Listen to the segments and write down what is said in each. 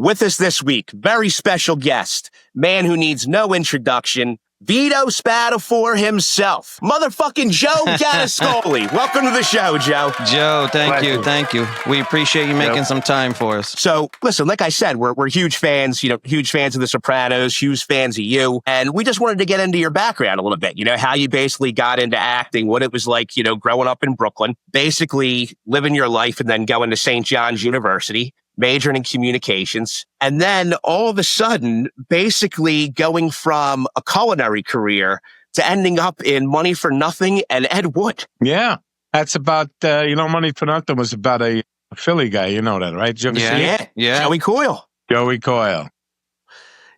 With us this week, very special guest, man who needs no introduction, Vito Spatafore himself, motherfucking Joe Gannascoli. Welcome to the show, Joe. Joe, thank you. We appreciate you making some time for us. So, listen, like I said, we're huge fans, huge fans of The Sopranos, huge fans of you, and we just wanted to get into your background a little bit, how you basically got into acting, what it was like, growing up in Brooklyn, basically living your life and then going to St. John's University, majoring in communications, and then all of a sudden, basically going from a culinary career to ending up in Money for Nothing and Ed Wood. Yeah, that's about, Money for Nothing was about a Philly guy. You know that, right? Did you ever see it? Yeah. Joey Coyle. Joey Coyle.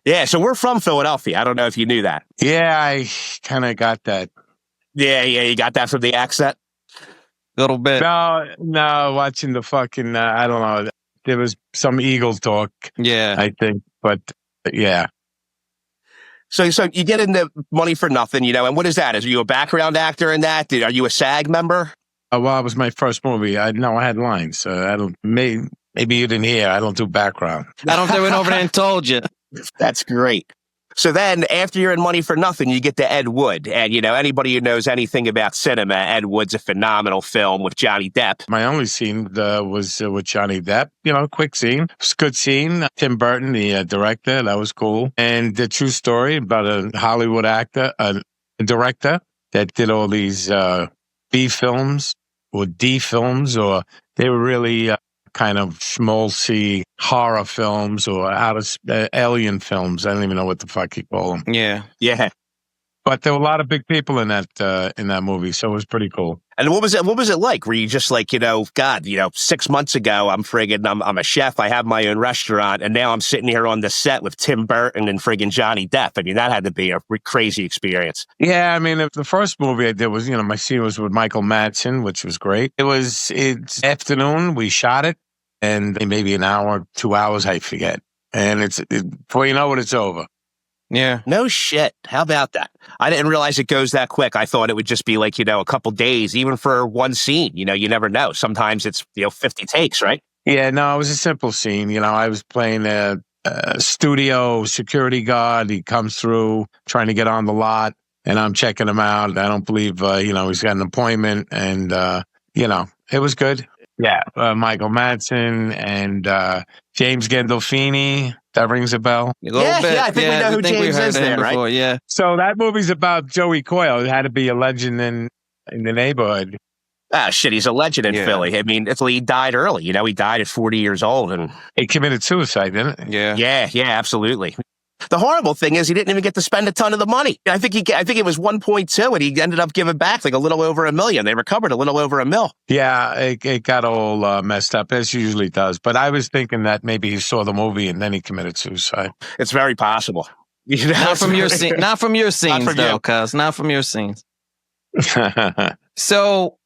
Yeah, so we're from Philadelphia. I don't know if you knew that. Yeah, I kind of got that. Yeah, you got that from the accent? A little bit. No, watching the fucking, I don't know. There was some Eagle talk, I think, but yeah. So you get into Money for Nothing, and what is that? Are you a background actor in that? Are you a SAG member? Well, it was my first movie. I had lines. Maybe you didn't hear. I don't do background. I don't do it over there and told you. That's great. So then after you're in Money for Nothing, you get to Ed Wood. And, anybody who knows anything about cinema, Ed Wood's a phenomenal film with Johnny Depp. My only scene was with Johnny Depp. Quick scene. It was a good scene. Tim Burton, the director, that was cool. And the true story about a Hollywood actor, a director that did all these B films or D films, or they were really kind of schmaltzy horror films or alien films. I don't even know what the fuck you call them. Yeah. But there were a lot of big people in that movie, so it was pretty cool. And what was it like? Were you just like, God, 6 months ago, I'm a chef, I have my own restaurant, and now I'm sitting here on the set with Tim Burton and friggin' Johnny Depp. I mean, that had to be a crazy experience. Yeah, I mean, the first movie I did was, my scene was with Michael Madsen, which was great. It's afternoon, we shot it, and maybe an hour, 2 hours, I forget. And before you know it, it's over. Yeah. No shit. How about that? I didn't realize it goes that quick. I thought it would just be like, a couple days, even for one scene. You never know. Sometimes it's, 50 takes, right? Yeah, no, it was a simple scene. I was playing a studio security guard. He comes through trying to get on the lot, and I'm checking him out. I don't believe, he's got an appointment, and, it was good. Yeah, Michael Madsen and James Gandolfini. That rings a bell. Yeah, I think we know who James is there, right? Before, yeah. So that movie's about Joey Coyle. It had to be a legend in the neighborhood. Ah, shit, he's a legend in Philly. I mean, he died early. He died at 40 years old. And he committed suicide, didn't he? Yeah, absolutely. The horrible thing is he didn't even get to spend a ton of the money. I think it was 1.2, and he ended up giving back like a little over $1 million. They recovered a little over $1 million. Yeah, it got all messed up, as usually does. But I was thinking that maybe he saw the movie and then he committed suicide. It's very possible. Not from your scenes, though, cuz. Not from your scenes. So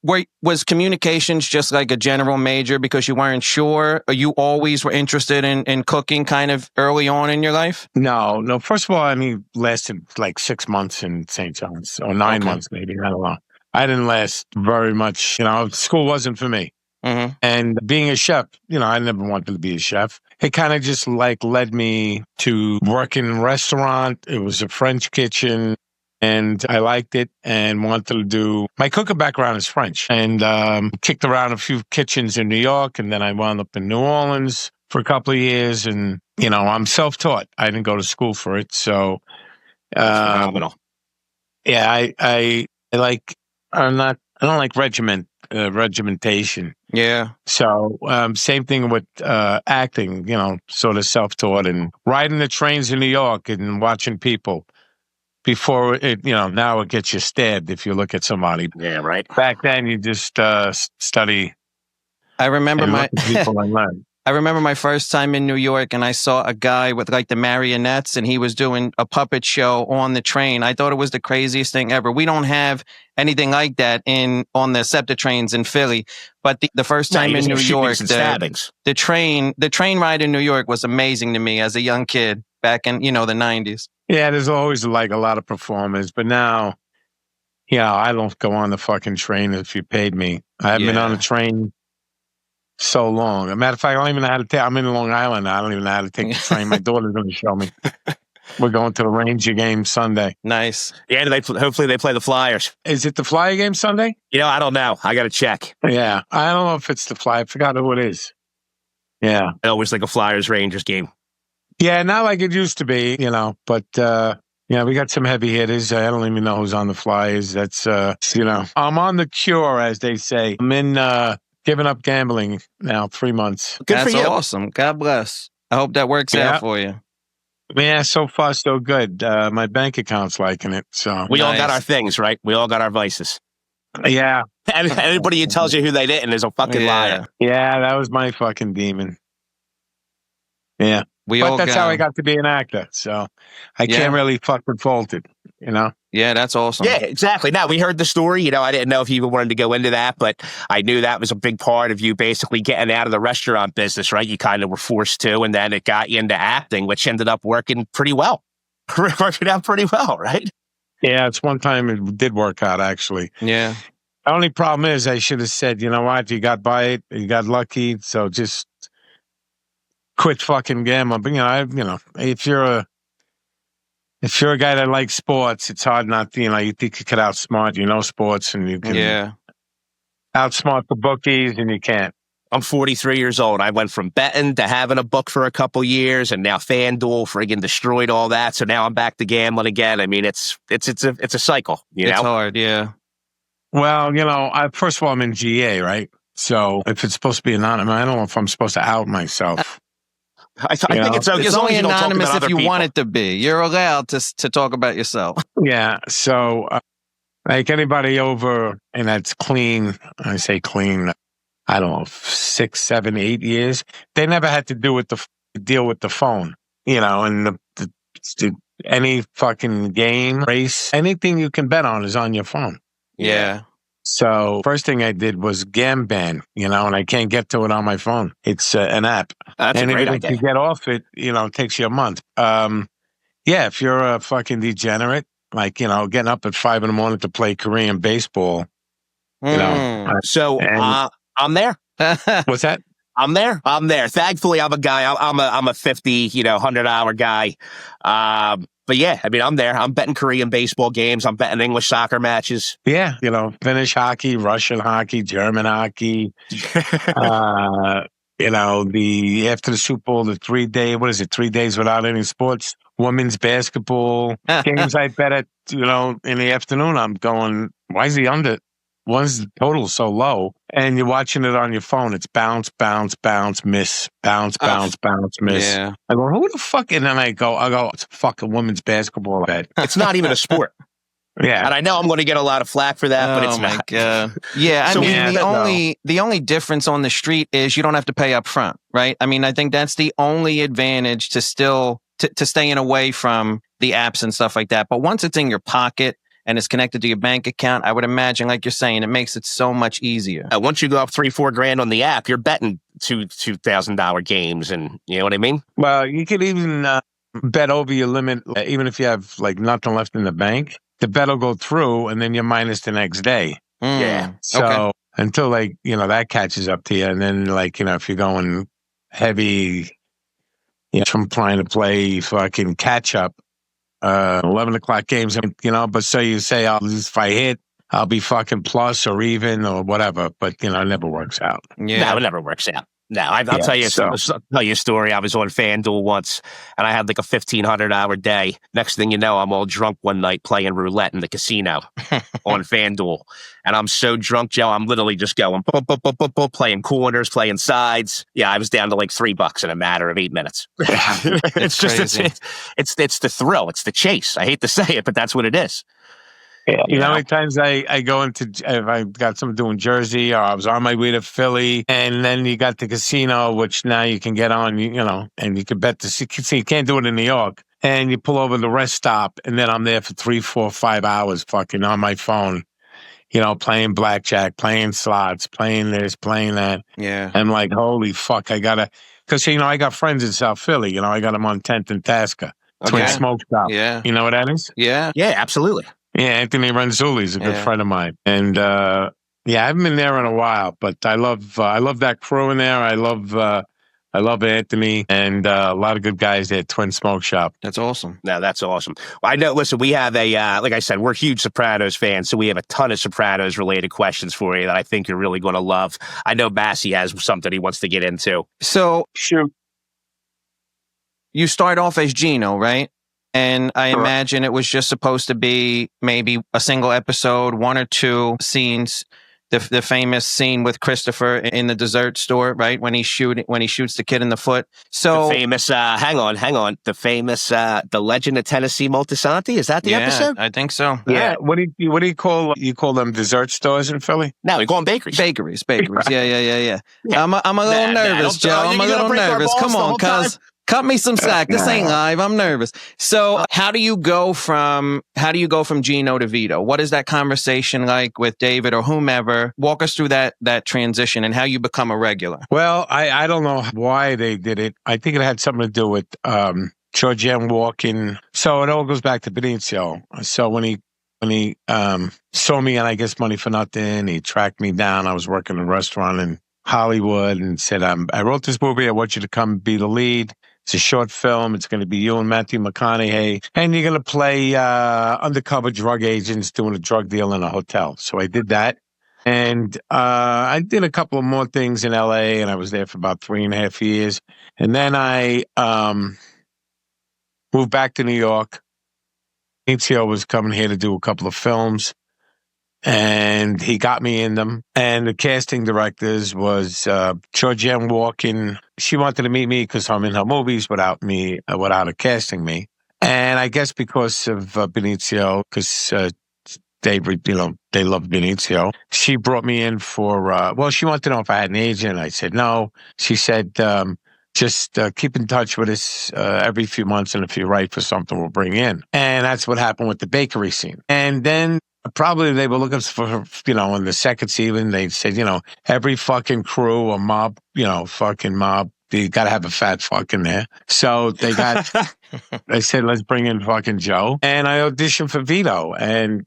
was communications just like a general major because you weren't sure? Or you always were interested in cooking kind of early on in your life? No. First of all, lasted like 6 months in St. John's, or 9 months maybe. I don't know. I didn't last very much. School wasn't for me. Mm-hmm. And being a chef, I never wanted to be a chef. It kind of just led me to work in a restaurant. It was a French kitchen. And I liked it and wanted to do... My cooking background is French. And kicked around a few kitchens in New York. And then I wound up in New Orleans for a couple of years. And, I'm self-taught. I didn't go to school for it. So... phenomenal. Yeah, I don't like regimentation. Yeah. So same thing with acting, sort of self-taught and riding the trains in New York and watching people. Before it, now it gets you stabbed if you look at somebody. Yeah, right. Back then, you just study. I remember people and learn. I remember my first time in New York, and I saw a guy with like the marionettes, and he was doing a puppet show on the train. I thought it was the craziest thing ever. We don't have anything like that on the SEPTA trains in Philly. But the first time in New York, the train ride in New York was amazing to me as a young kid back in the 90s. Yeah, there's always like a lot of performers, but now, I don't go on the fucking train if you paid me. I haven't been on a train so long. As a matter of fact, I don't even know how to take. I'm in Long Island. I don't even know how to take the train. My daughter's going to show me. We're going to the Ranger game Sunday. Nice. Yeah, hopefully they play the Flyers. Is it the Flyer game Sunday? I don't know. I got to check. Yeah, I don't know if it's the Flyer. I forgot who it is. Yeah, I always like a Flyers-Rangers game. Yeah, not like it used to be, but, we got some heavy hitters. I don't even know who's on the Flyers. That's, I'm on the cure, as they say. I'm in giving up gambling now, 3 months. Good That's for you. awesome. God bless. I hope that works out for you. Yeah, so far so good. My bank account's liking it. So we all got our things, right? We all got our vices. Yeah. And anybody who tells you who they didn't is a fucking liar. Yeah, that was my fucking demon. Yeah. But that's how I got to be an actor. So I can't really fucking fault it, Yeah, that's awesome. Yeah, exactly. Now, we heard the story. I didn't know if you even wanted to go into that, but I knew that was a big part of you basically getting out of the restaurant business, right? You kind of were forced to, and then it got you into acting, which ended up working pretty well. Working out pretty well, right? Yeah, it's one time it did work out, actually. Yeah. The only problem is I should have said, you know what, you got by it, you got lucky, so just quit fucking gambling. But, if you're a guy that likes sports, it's hard not to, you think you could outsmart, sports, and you can outsmart the bookies, and you can't. I'm 43 years old. I went from betting to having a book for a couple years, and now FanDuel friggin' destroyed all that. So now I'm back to gambling again. I mean, it's a cycle. It's hard, yeah. Well, first of all, I'm in GA, right? So if it's supposed to be anonymous, I don't know if I'm supposed to out myself. I think it's okay. It's only anonymous if you want it to be. You're allowed to talk about yourself. Yeah. So, like anybody over, and that's clean. I say clean. I don't know, 6, 7, 8 years. They never had to deal with the phone. And any fucking game, race, anything you can bet on is on your phone. Yeah. So first thing I did was Gamban, and I can't get to it on my phone. It's an app. That's and a great if idea. you get off it, it takes you a month. If you're a fucking degenerate, like, getting up at 5 a.m. to play Korean baseball, So I'm there. What's that? I'm there. Thankfully, I'm a guy. I'm a 50, 100-hour guy. But yeah, I mean, I'm there. I'm betting Korean baseball games. I'm betting English soccer matches. Yeah, Finnish hockey, Russian hockey, German hockey. After the Super Bowl, the 3-day, 3 days without any sports, women's basketball games I bet at, in the afternoon, I'm going, why is he under? One's total so low, and you're watching it on your phone. It's bounce, bounce, bounce, miss, bounce, bounce, bounce, miss. Yeah. I go, who the fuck? And then I go, it's a fucking women's basketball bet. It's not even a sport. Yeah. And I know I'm going to get a lot of flack for that, but it's not. God. Yeah, I mean, the only difference on the street is you don't have to pay up front, right? I mean, I think that's the only advantage to still to staying away from the apps and stuff like that. But once it's in your pocket and it's connected to your bank account, I would imagine, like you're saying, it makes it so much easier. Once you go up $3-4 grand on the app, you're betting $2,000 games, and you know what I mean? Well, you could even bet over your limit, even if you have like nothing left in the bank. The bet will go through, and then you're minus the next day. Yeah. So until that catches up to you, and then if you're going heavy, from trying to play fucking catch up. 11 o'clock games, but so you say, if I hit, I'll be fucking plus or even or whatever, but it never works out. Yeah. No, it never works out. No, I'll tell you a story. I was on FanDuel once, and I had like a 1,500-hour day. Next thing you know, I'm all drunk one night playing roulette in the casino on FanDuel. And I'm so drunk, Joe, I'm literally just going, playing corners, playing sides. Yeah, I was down to like $3 in a matter of 8 minutes. It's just, it's the thrill. It's the chase. I hate to say it, but that's what it is. Yeah. You know how many times I go into, if I got something doing Jersey, or I was on my way to Philly, and then you got the casino, which now you can get on, and you can bet you can't do it in New York. And you pull over the rest stop, and then I'm there for 3, 4, 5 hours fucking on my phone, playing blackjack, playing slots, playing this, playing that. Yeah. I'm like, holy fuck, because, I got friends in South Philly, I got them on 10th and Tasca. Twin Smoke Shop. Yeah. You know what that is? Yeah. Yeah, absolutely. Yeah, Anthony Renzulli's a good friend of mine. And, Yeah, I haven't been there in a while, but I love that crew in there. I love Anthony and a lot of good guys there at Twin Smoke Shop. That's awesome. No, that's awesome. Well, I know, listen, we have like I said, we're huge Sopranos fans, so we have a ton of Sopranos related questions for you that I think you're really going to love. I know Massi has something he wants to get into. So Shoot. you start off as Gino, right? And I imagine it was just supposed to be maybe a single episode, one or two scenes. The famous scene with Christopher in the dessert store, right? When he shoots the kid in the foot. So the famous, hang on. The famous, The Legend of Tennessee Moltisanti. Is that the episode? I think so. Yeah. What do you call them dessert stores in Philly? No, we call them bakeries. Bakeries. Yeah. I'm a little nervous, Joe. I'm a little nervous. Come on, cuz. Cut me some slack. This ain't live. I'm nervous. So how do you go from Gino to Vito? What is that conversation like with David or whomever? Walk us through that transition and how you become a regular. Well, I don't know why they did it. I think it had something to do with Georgianne walking. So it all goes back to Benicio. So when he saw me on I Guess Money for Nothing, he tracked me down. I was working in a restaurant in Hollywood and said, I wrote this movie. I want you to come be the lead. It's a short film. It's going to be you and Matthew McConaughey, and you're going to play undercover drug agents doing a drug deal in a hotel. So I did that, and I did a couple of more things in L.A., and I was there for about 3.5 years. And then I moved back to New York. Benicio was coming here to do a couple of films, and he got me in them. And the casting directors was Georgianne Walken. She wanted to meet me because I'm in her movies without her casting me. And I guess because of Benicio, because they love Benicio, she brought me in for, she wanted to know if I had an agent. I said no. She said, just keep in touch with us every few months, and if you're right for something, we'll bring you in. And that's what happened with the bakery scene. And then probably they were looking for, in the second season, they said, every fucking crew or mob, fucking mob, you got to have a fat fuck in there. So they said, let's bring in fucking Joe. And I auditioned for Vito. And,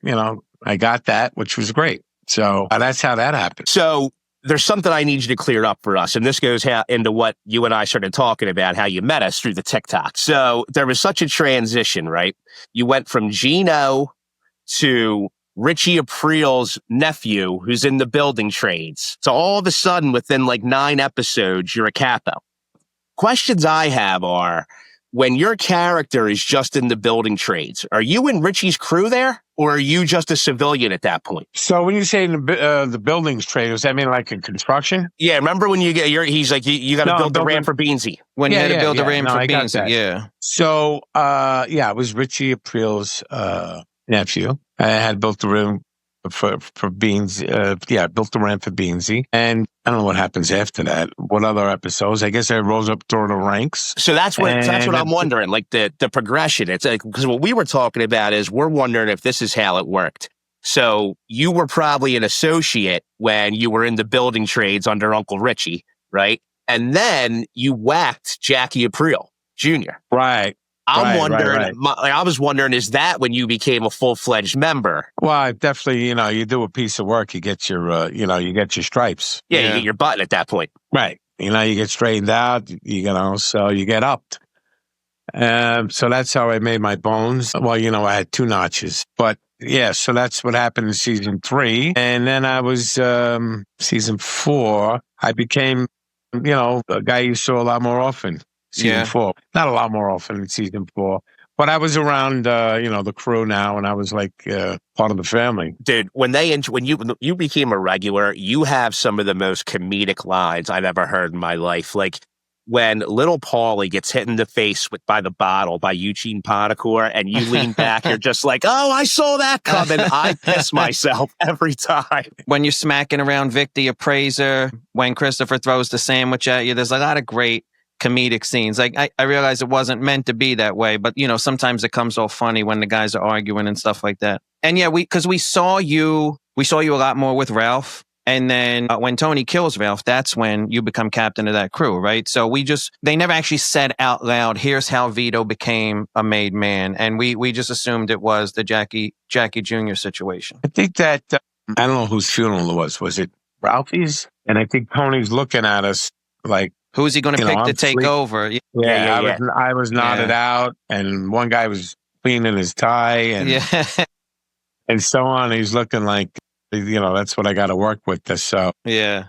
I got that, which was great. So that's how that happened. So there's something I need you to clear up for us. And this goes into what you and I started talking about, how you met us through the TikTok. So there was such a transition, right? You went from Gino to Richie April's nephew, who's in the building trades. So all of a sudden, within like 9 episodes, you're a capo. Questions I have are, when your character is just in the building trades, are you in Richie's crew there, or are you just a civilian at that point? So when you say the buildings trade, does that mean like in construction? Yeah, remember when he's like, you got to build the ramp for Beansy. When you had to build the ramp for Beansy, yeah. So, it was Richie April's nephew. I had built the room for Beans. Built the ramp for Beansy. And I don't know what happens after that. What other episodes? I guess I rose up through the ranks. So that's what I'm wondering, like the progression. It's like, because what we were talking about is we're wondering if this is how it worked. So you were probably an associate when you were in the building trades under Uncle Richie, right? And then you whacked Jackie Aprile Jr. Right. I'm wondering, I was wondering, is that when you became a full-fledged member? Well, definitely, you do a piece of work, you get your, you get your stripes. Yeah, you get your button at that point. Right. You get straightened out, so you get upped. So that's how I made my bones. Well, I had 2 notches, but yeah, so that's what happened in season 3. And then I was, season 4, I became, a guy you saw a lot more often. Season 4. Not a lot more often in season 4. But I was around, the crew now, and I was like part of the family. Dude, when you became a regular, you have some of the most comedic lines I've ever heard in my life. Like when little Paulie gets hit in the face by the bottle by Eugene Poticore, and you lean back, you're just like, oh, I saw that coming. I piss myself every time. When you're smacking around Vic the appraiser, when Christopher throws the sandwich at you, there's a lot of great comedic scenes. Like I realize it wasn't meant to be that way, but sometimes it comes off funny when the guys are arguing and stuff like that. And yeah, because we saw you a lot more with Ralph. And then when Tony kills Ralph, that's when you become captain of that crew, right? So they never actually said out loud, here's how Vito became a made man. And we just assumed it was the Jackie Jr. situation. I think that I don't know whose funeral it was. Was it Ralphie's? And I think Tony's looking at us like, Who's he going to pick to I'm take sleep- over? Yeah. I was nodded out, and one guy was cleaning his tie, and and so on. He's looking like, that's what I got to work with. This, so yeah.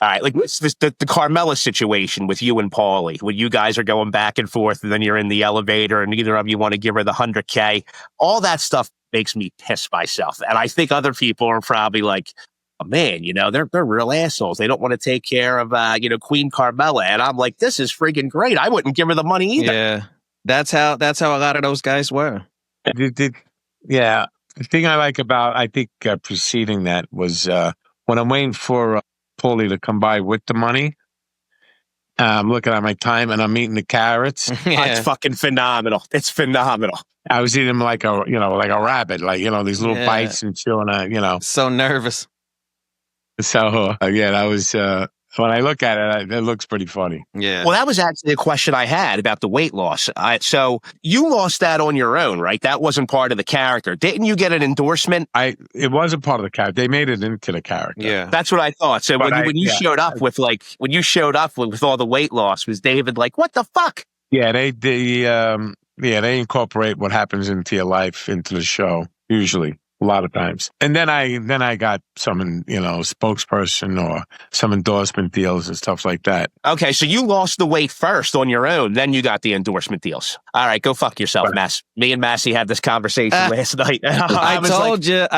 All right, like the Carmela situation with you and Paulie, when you guys are going back and forth, and then you're in the elevator, and neither of you want to give her the $100K. All that stuff makes me piss myself, and I think other people are probably like, "Oh man, they're real assholes. They don't want to take care of Queen Carmela," and I'm like, "This is friggin' great. I wouldn't give her the money either." Yeah, that's how a lot of those guys were. Yeah, the thing I like about preceding that was when I'm waiting for Paulie to come by with the money. I'm looking at my time and I'm eating the carrots. It's fucking phenomenal. It's phenomenal. I was eating them like a rabbit, like, these little bites and chewing, So nervous. So, that was, when I look at it, it looks pretty funny. Yeah. Well, that was actually a question I had about the weight loss. So you lost that on your own, right? That wasn't part of the character. Didn't you get an endorsement? It wasn't part of the character. They made it into the character. Yeah. That's what I thought. So when you showed up with all the weight loss, was David like, what the fuck? Yeah, they incorporate what happens into your life into the show, usually. A lot of times. And then I got some, spokesperson or some endorsement deals and stuff like that. Okay, so you lost the weight first on your own, then you got the endorsement deals. All right, go fuck yourself, Right. Mass. Me and Massi had this conversation last night. I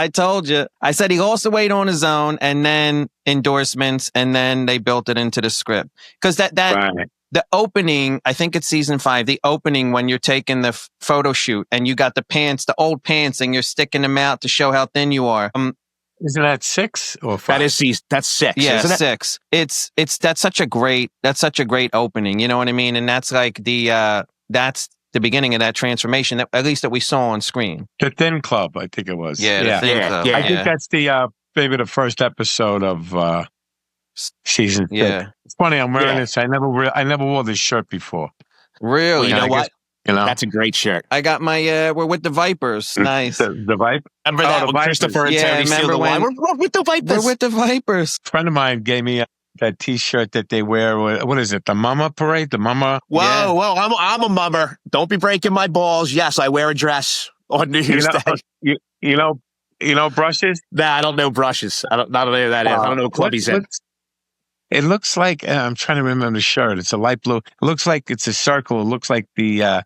told you. I said he lost the weight on his own, and then endorsements, and then they built it into the script. Because Right. the opening, I think it's season 5, the opening when you're taking the photo shoot and you got the old pants, and you're sticking them out to show how thin you are. Isn't that 6 or 5? That's 6. Yeah, isn't it? 6. That's such a great opening. You know what I mean? And that's like that's the beginning of that transformation, at least that we saw on screen. The Thin Club, I think it was. Yeah, the Thin Club. Yeah. I think that's the maybe the first episode of season 6. Yeah. It's funny, I'm wearing this. I never wore this shirt before. Really? Well, you know what? That's a great shirt. I got my, we're with the Vipers. Nice. The Viper. Remember that when Christopher and Terry steal the wine? We're with the Vipers. We're with the Vipers. A friend of mine gave me that T-shirt that they wear. What is it? The Mama Parade? The Mama? Whoa, I'm a mummer. Don't be breaking my balls. Yes, I wear a dress on New Year's Day. You know brushes? Nah, I don't know brushes. I don't know what that is. I don't know what club he's in. It looks like, I'm trying to remember the shirt. It's a light blue. It looks like it's a circle. It looks like the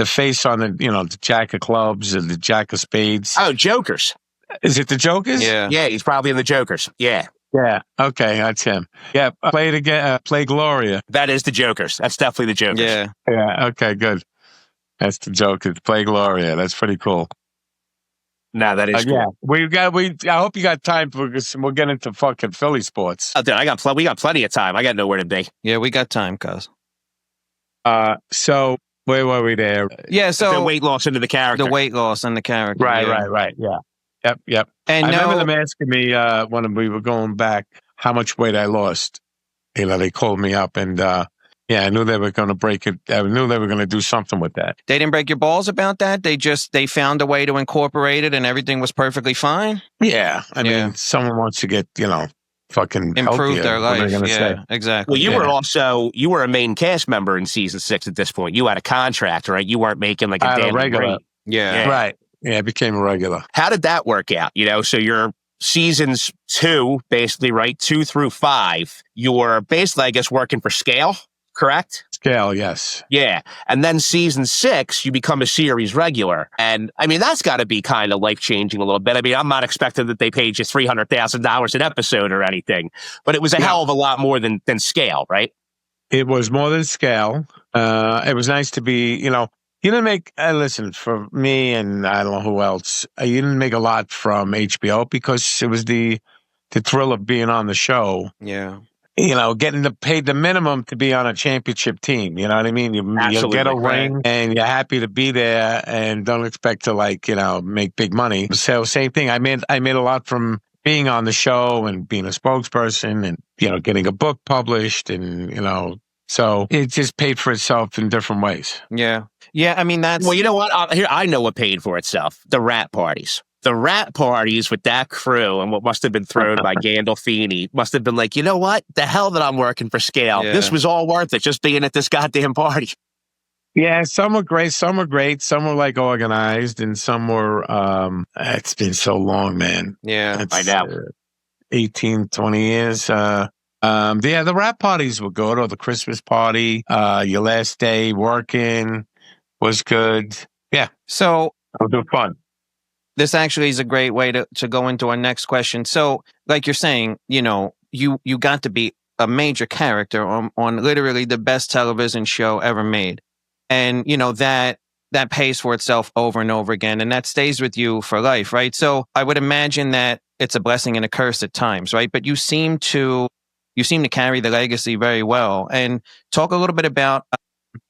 face on the Jack of Clubs and the Jack of Spades. Oh, Jokers. Is it the Jokers? Yeah. Yeah, he's probably in the Jokers. Yeah. Yeah. Okay, that's him. Yeah. Play it again. Play Gloria. That is the Jokers. That's definitely the Jokers. Yeah. Yeah. Okay, good. That's the Jokers. Play Gloria. That's pretty cool. No, that is cool. Yeah. I hope you got time for this. We'll get into fucking Philly sports. Oh, dude, we got plenty of time. I got nowhere to be. Yeah, we got time, cuz. So where were we there? Yeah, so the weight loss into the character. The weight loss and the character. Right. Yeah. Yep. And I remember them asking me when we were going back how much weight I lost. They called me up and I knew they were going to break it. I knew they were going to do something with that. They didn't break your balls about that? They found a way to incorporate it and everything was perfectly fine? Yeah. I mean, someone wants to get, fucking improve healthier, their life. Yeah, say. exactly. Well, you were a main cast member in season 6 at this point. You had a contract, right? You weren't making like a daily regular rate. Yeah. Right. Yeah, I became a regular. How did that work out? So you're seasons 2, basically, right? 2 through 5. You're basically, I guess, working for Scale. Correct? Scale, yes. Yeah. And then season 6, you become a series regular. And I mean, that's got to be kind of life changing a little bit. I mean, I'm not expecting that they paid you $300,000 an episode or anything, but it was a hell of a lot more than Scale, right? It was more than Scale. It was nice to be, you didn't make, listen, for me and I don't know who else, you didn't make a lot from HBO because it was the thrill of being on the show. Yeah. Getting paid the minimum to be on a championship team. You know what I mean? You get a ring and you're happy to be there and don't expect to make big money. So same thing. I made a lot from being on the show and being a spokesperson and, getting a book published and, so it just paid for itself in different ways. Yeah. Yeah. I mean, that's. Well, you know what? I know what paid for itself. The rat parties. The rap parties with that crew and what must have been thrown by Gandolfini must have been like, you know what? The hell that I'm working for scale. Yeah. This was all worth it just being at this goddamn party. Yeah, some were great, some were great, some were like organized, and some were it's been so long, man. Yeah. I know. 18, 20 years. Yeah, the rap parties were good, or the Christmas party, your last day working was good. Yeah. So it was fun. this actually is a great way to go into our next question. So, like you're saying, you know, you got to be a major character on literally the best television show ever made. And, you know, that pays for itself over and over again. And that stays with you for life, right? So I would imagine that it's a blessing and a curse at times, right? But you seem to carry the legacy very well. And talk a little bit about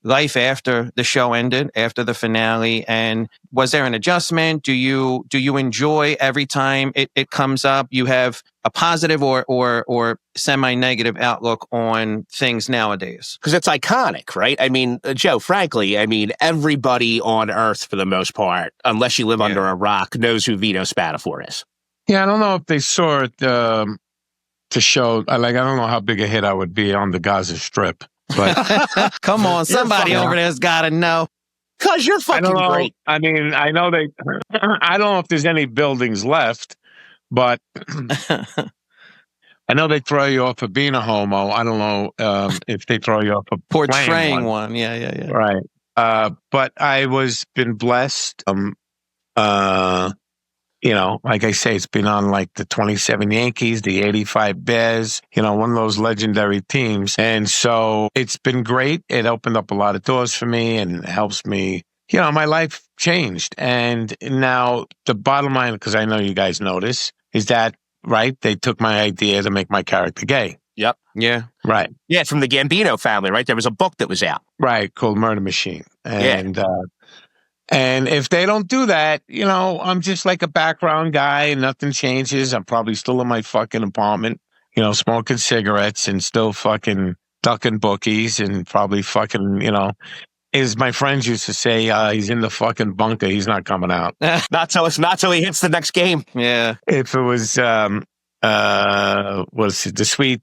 life after the show ended, after the finale, and was there an adjustment? Do you enjoy every time it comes up? You have a positive or semi-negative outlook on things nowadays? Because it's iconic, right? I mean, Joe, frankly, everybody on Earth, for the most part, unless you live under a rock, knows who Vito Spatafore is. Yeah, I don't know if they saw it to show. I don't know how big a hit I would be on the Gaza Strip. But come on, somebody over there's got to know. Because you're fucking great. I mean, I know they. I don't know if there's any buildings left, but I know they throw you off for being a homo. I don't know if they throw you off for portraying one. Yeah. Right. But I was been blessed. You know, like I say, it's been on like the 27 Yankees, the 85 Bears, you know, one of those legendary teams. And so it's been great. It opened up a lot of doors for me and helps me. You know, my life changed. And now the bottom line, because I know you guys know this, is that, right, they took my idea to make my character gay. Yep. Yeah. Right. Yeah, from the Gambino family, right? There was a book that was out. Right, called Murder Machine. And if they don't do that, you know, I'm just like a background guy and nothing changes. I'm probably still in my fucking apartment, you know, smoking cigarettes and still fucking ducking bookies and probably fucking, you know, as my friends used to say, he's in the fucking bunker. He's not coming out. Not till he hits the next game. Yeah. If it was, was it the sweet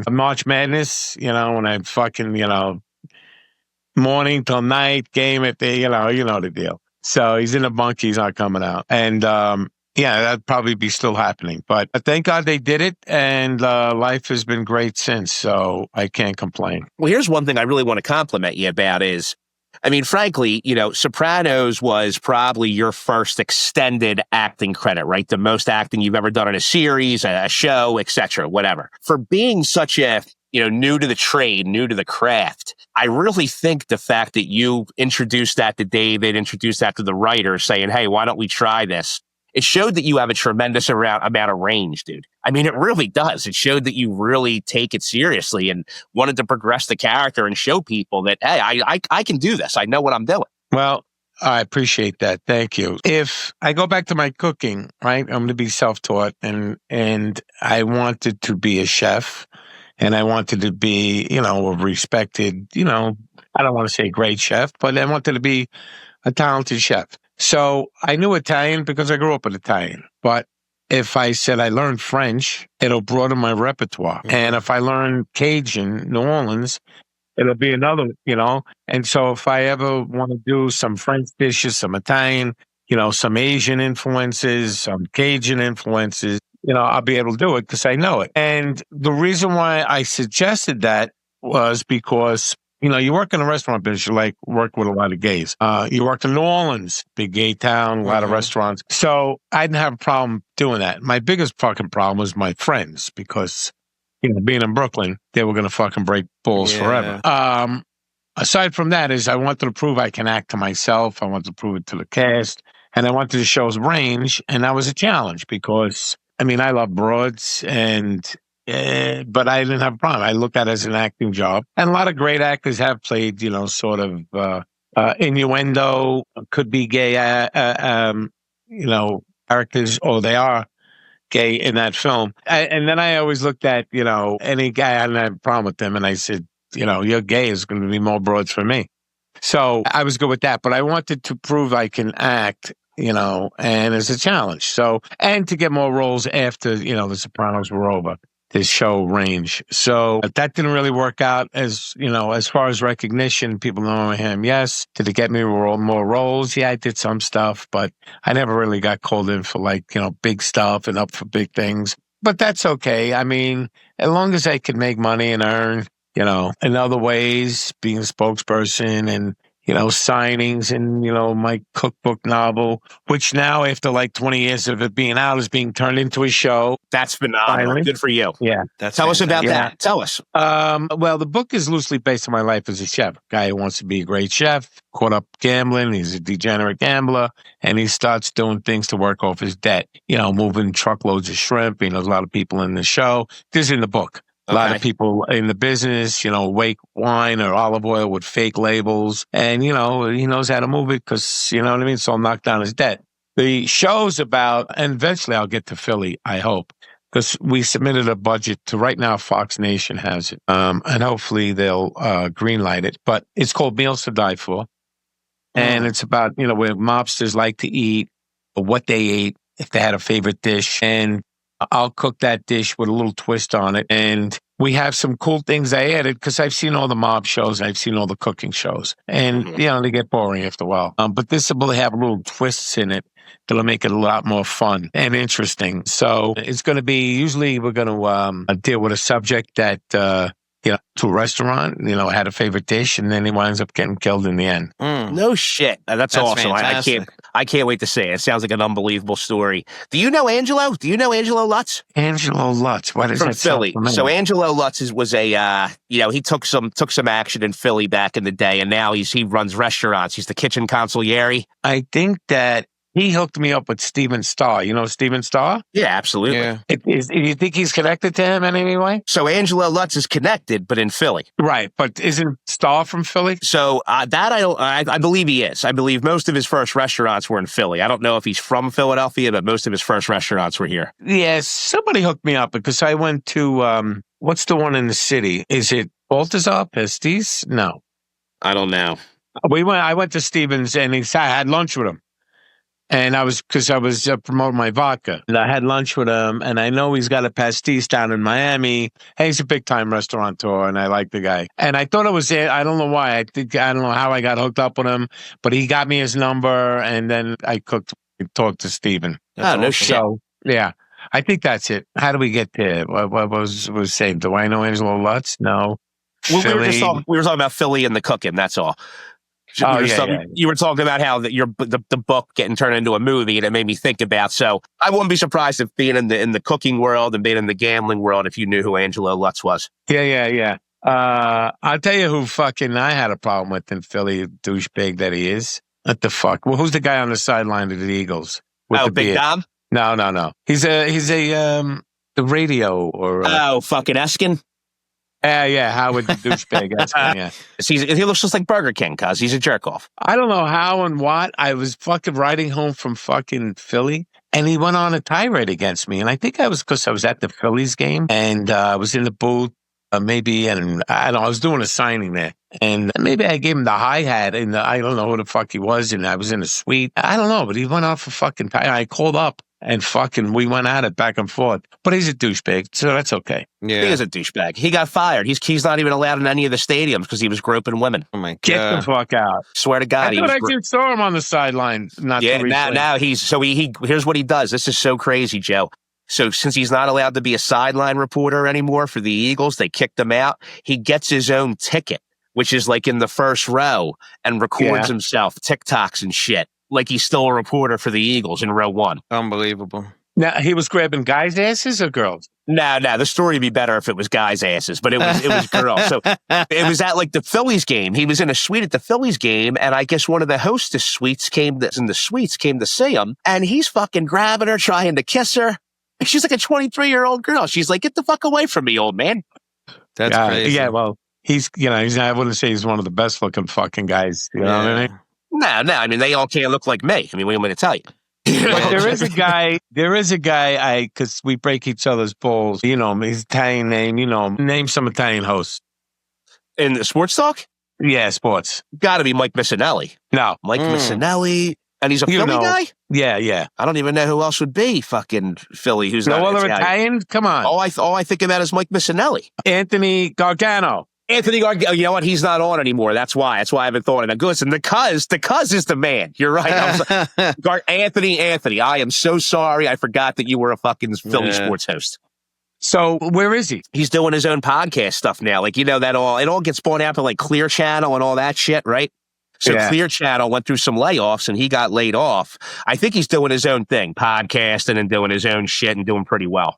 March Madness, you know, when I fucking, you know, morning till night game at the, you know the deal. So he's in a bunk, he's not coming out. And yeah, that'd probably be still happening. But thank God they did it, and life has been great since, so I can't complain. Well, here's one thing I really want to compliment you about is, frankly, you know, Sopranos was probably your first extended acting credit, right? The most acting you've ever done in a series, a show, etc., whatever. For being such a, you know, new to the trade, new to the craft, I really think the fact that you introduced that to David, introduced that to the writer, saying, hey, why don't we try this? It showed that you have a tremendous amount of range, dude. It really does. It showed that you really take it seriously and wanted to progress the character and show people that, hey, I can do this. I know what I'm doing. Well, I appreciate that. Thank you. If I go back to my cooking, right, I'm going to be self-taught, and I wanted to be a chef. And I wanted to be, you know, a respected, you know, I don't want to say great chef, but I wanted to be a talented chef. So I knew Italian because I grew up with Italian. But if I said I learned French, it'll broaden my repertoire. Mm-hmm. And if I learn Cajun, New Orleans, it'll be another, you know. And so if I ever want to do some French dishes, some Italian, you know, some Asian influences, some Cajun influences, you know, I'll be able to do it because I know it. And the reason why I suggested that was because, you know, you work in a restaurant business, you work with a lot of gays. You work in New Orleans, big gay town, a lot of restaurants. So I didn't have a problem doing that. My biggest fucking problem was my friends because, you know, being in Brooklyn, they were going to fucking break balls forever. Aside from that is I wanted to prove I can act to myself. I wanted to prove it to the cast. And I wanted to show range. And that was a challenge because, I love broads, but I didn't have a problem. I looked at it as an acting job. And a lot of great actors have played, you know, sort of innuendo, could be gay, you know, characters, or they are gay in that film. And then I always looked at, you know, any guy, I didn't have a problem with them. And I said, you know, you're gay, is going to be more broads for me. So I was good with that. But I wanted to prove I can act and it's a challenge. So, and to get more roles after, The Sopranos were over, this show range. So that didn't really work out as far as recognition. People know him. Yes. Did it get me more roles? Yeah, I did some stuff, but I never really got called in for big stuff and up for big things. But that's okay. I mean, as long as I could make money and earn, in other ways, being a spokesperson and, signings and, my cookbook novel, which now after 20 years of it being out is being turned into a show. That's phenomenal. Finally. Good for you. Yeah. Tell us about that. Tell us. Well, the book is loosely based on my life as a chef. Guy who wants to be a great chef, caught up gambling. He's a degenerate gambler, and he starts doing things to work off his debt. Moving truckloads of shrimp. There's a lot of people in the show. This is in the book. A lot of people in the business, wake wine or olive oil with fake labels. And, he knows how to move it because, you know what I mean? So I'll knock down his debt. The show's about, and eventually I'll get to Philly, I hope, because we submitted a budget to right now. Fox Nation has it. And hopefully they'll greenlight it. But it's called Meals to Die For. And it's about, where mobsters like to eat, or what they ate, if they had a favorite dish. And I'll cook that dish with a little twist on it. And we have some cool things I added because I've seen all the mob shows. I've seen all the cooking shows. And, they get boring after a while. But this will have little twists in it that'll make it a lot more fun and interesting. So it's going to be, usually we're going to deal with a subject that, to a restaurant, had a favorite dish, and then he winds up getting killed in the end. No shit. That's awesome. I can't wait to see it. It sounds like an unbelievable story. Do you know Angelo? Do you know Angelo Lutz? Angelo Lutz. What is from that? Philly. So Angelo Lutz was a, he took some action in Philly back in the day, and now he runs restaurants. He's the kitchen consigliere. I think that he hooked me up with Steven Starr. You know Steven Starr? Yeah, absolutely. Yeah. Do you think he's connected to him in any way? So Angelo Lutz is connected, but in Philly. Right, but isn't Starr from Philly? So I believe he is. I believe most of his first restaurants were in Philly. I don't know if he's from Philadelphia, but most of his first restaurants were here. Yes, somebody hooked me up because I went to, what's the one in the city? Is it Balthazar Pastis? No. I don't know. I went to Stevens and I had lunch with him. And I was promoting my vodka. And I had lunch with him, and I know he's got a pastis down in Miami. And he's a big-time restaurateur, and I like the guy. And I thought it was it. I don't know why. I don't know how I got hooked up with him, but he got me his number, and then I talked to Steven. No shit. So, yeah. I think that's it. How do we get there? What was saved? Do I know Angelo Lutz? No. Well, we were talking about Philly and the cooking, that's all. You were talking about how the book getting turned into a movie, and it made me think about. So I wouldn't be surprised if being in the cooking world and being in the gambling world, if you knew who Angelo Lutz was. Yeah. I'll tell you who fucking I had a problem with in Philly, douchebag that he is. What the fuck? Well, who's the guy on the sideline of the Eagles? Big beard? Dom? No. He's the radio or fucking Eskin. Yeah, Howard the douchebag. Yeah. He looks just like Burger King, cuz he's a jerk off. I don't know how and what. I was fucking riding home from fucking Philly, and he went on a tirade against me. And I think because I was at the Phillies game, and I was in the booth, maybe, and I don't know, I was doing a signing there. And maybe I gave him the hi-hat, and I don't know who the fuck he was, and I was in a suite. I don't know, but he went off for fucking tirade. I called up. And we went at it back and forth. But he's a douchebag, so that's okay. Yeah. He is a douchebag. He got fired. He's not even allowed in any of the stadiums because he was groping women. Oh my God. Get the fuck out. Swear to God. I just saw him on the sideline. Now here's what he does. This is so crazy, Joe. So since he's not allowed to be a sideline reporter anymore for the Eagles, they kicked him out. He gets his own ticket, which is like in the first row, and records himself, TikToks and shit. Like he's still a reporter for the Eagles in row one. Unbelievable. Now, he was grabbing guys' asses or girls? No. The story would be better if it was guys' asses, but it was girls. So it was at like the Phillies game. He was in a suite at the Phillies game, and I guess one of the hostess suites came to see him, and he's fucking grabbing her, trying to kiss her. She's like a 23-year-old girl. She's like, "Get the fuck away from me, old man." That's crazy. Yeah, well, I wouldn't say he's one of the best looking fucking guys. You know what I mean? No. I mean, they all can't look like me. I mean, what do you want me to tell you? But there is a guy, because we break each other's balls. You know him, his Italian name, name some Italian hosts. In the sports talk? Yeah, sports. Got to be Mike Missinelli. No. Mike Missinelli. And he's a You Philly know. guy? Yeah, yeah. I don't even know who else would be fucking Philly who's No not other Italian. Italian? Come on. All I think about is Mike Missinelli. Anthony Gargano. Anthony Gargano. You know what? He's not on anymore. That's why I haven't thought of it. Listen, the cuz is the man. You're right. Anthony. I am so sorry. I forgot that you were a fucking Philly sports host. So where is he? He's doing his own podcast stuff now. Like, you know, it all gets bought out to like Clear Channel and all that shit, right? So Clear Channel went through some layoffs and he got laid off. I think he's doing his own thing, podcasting and doing his own shit and doing pretty well.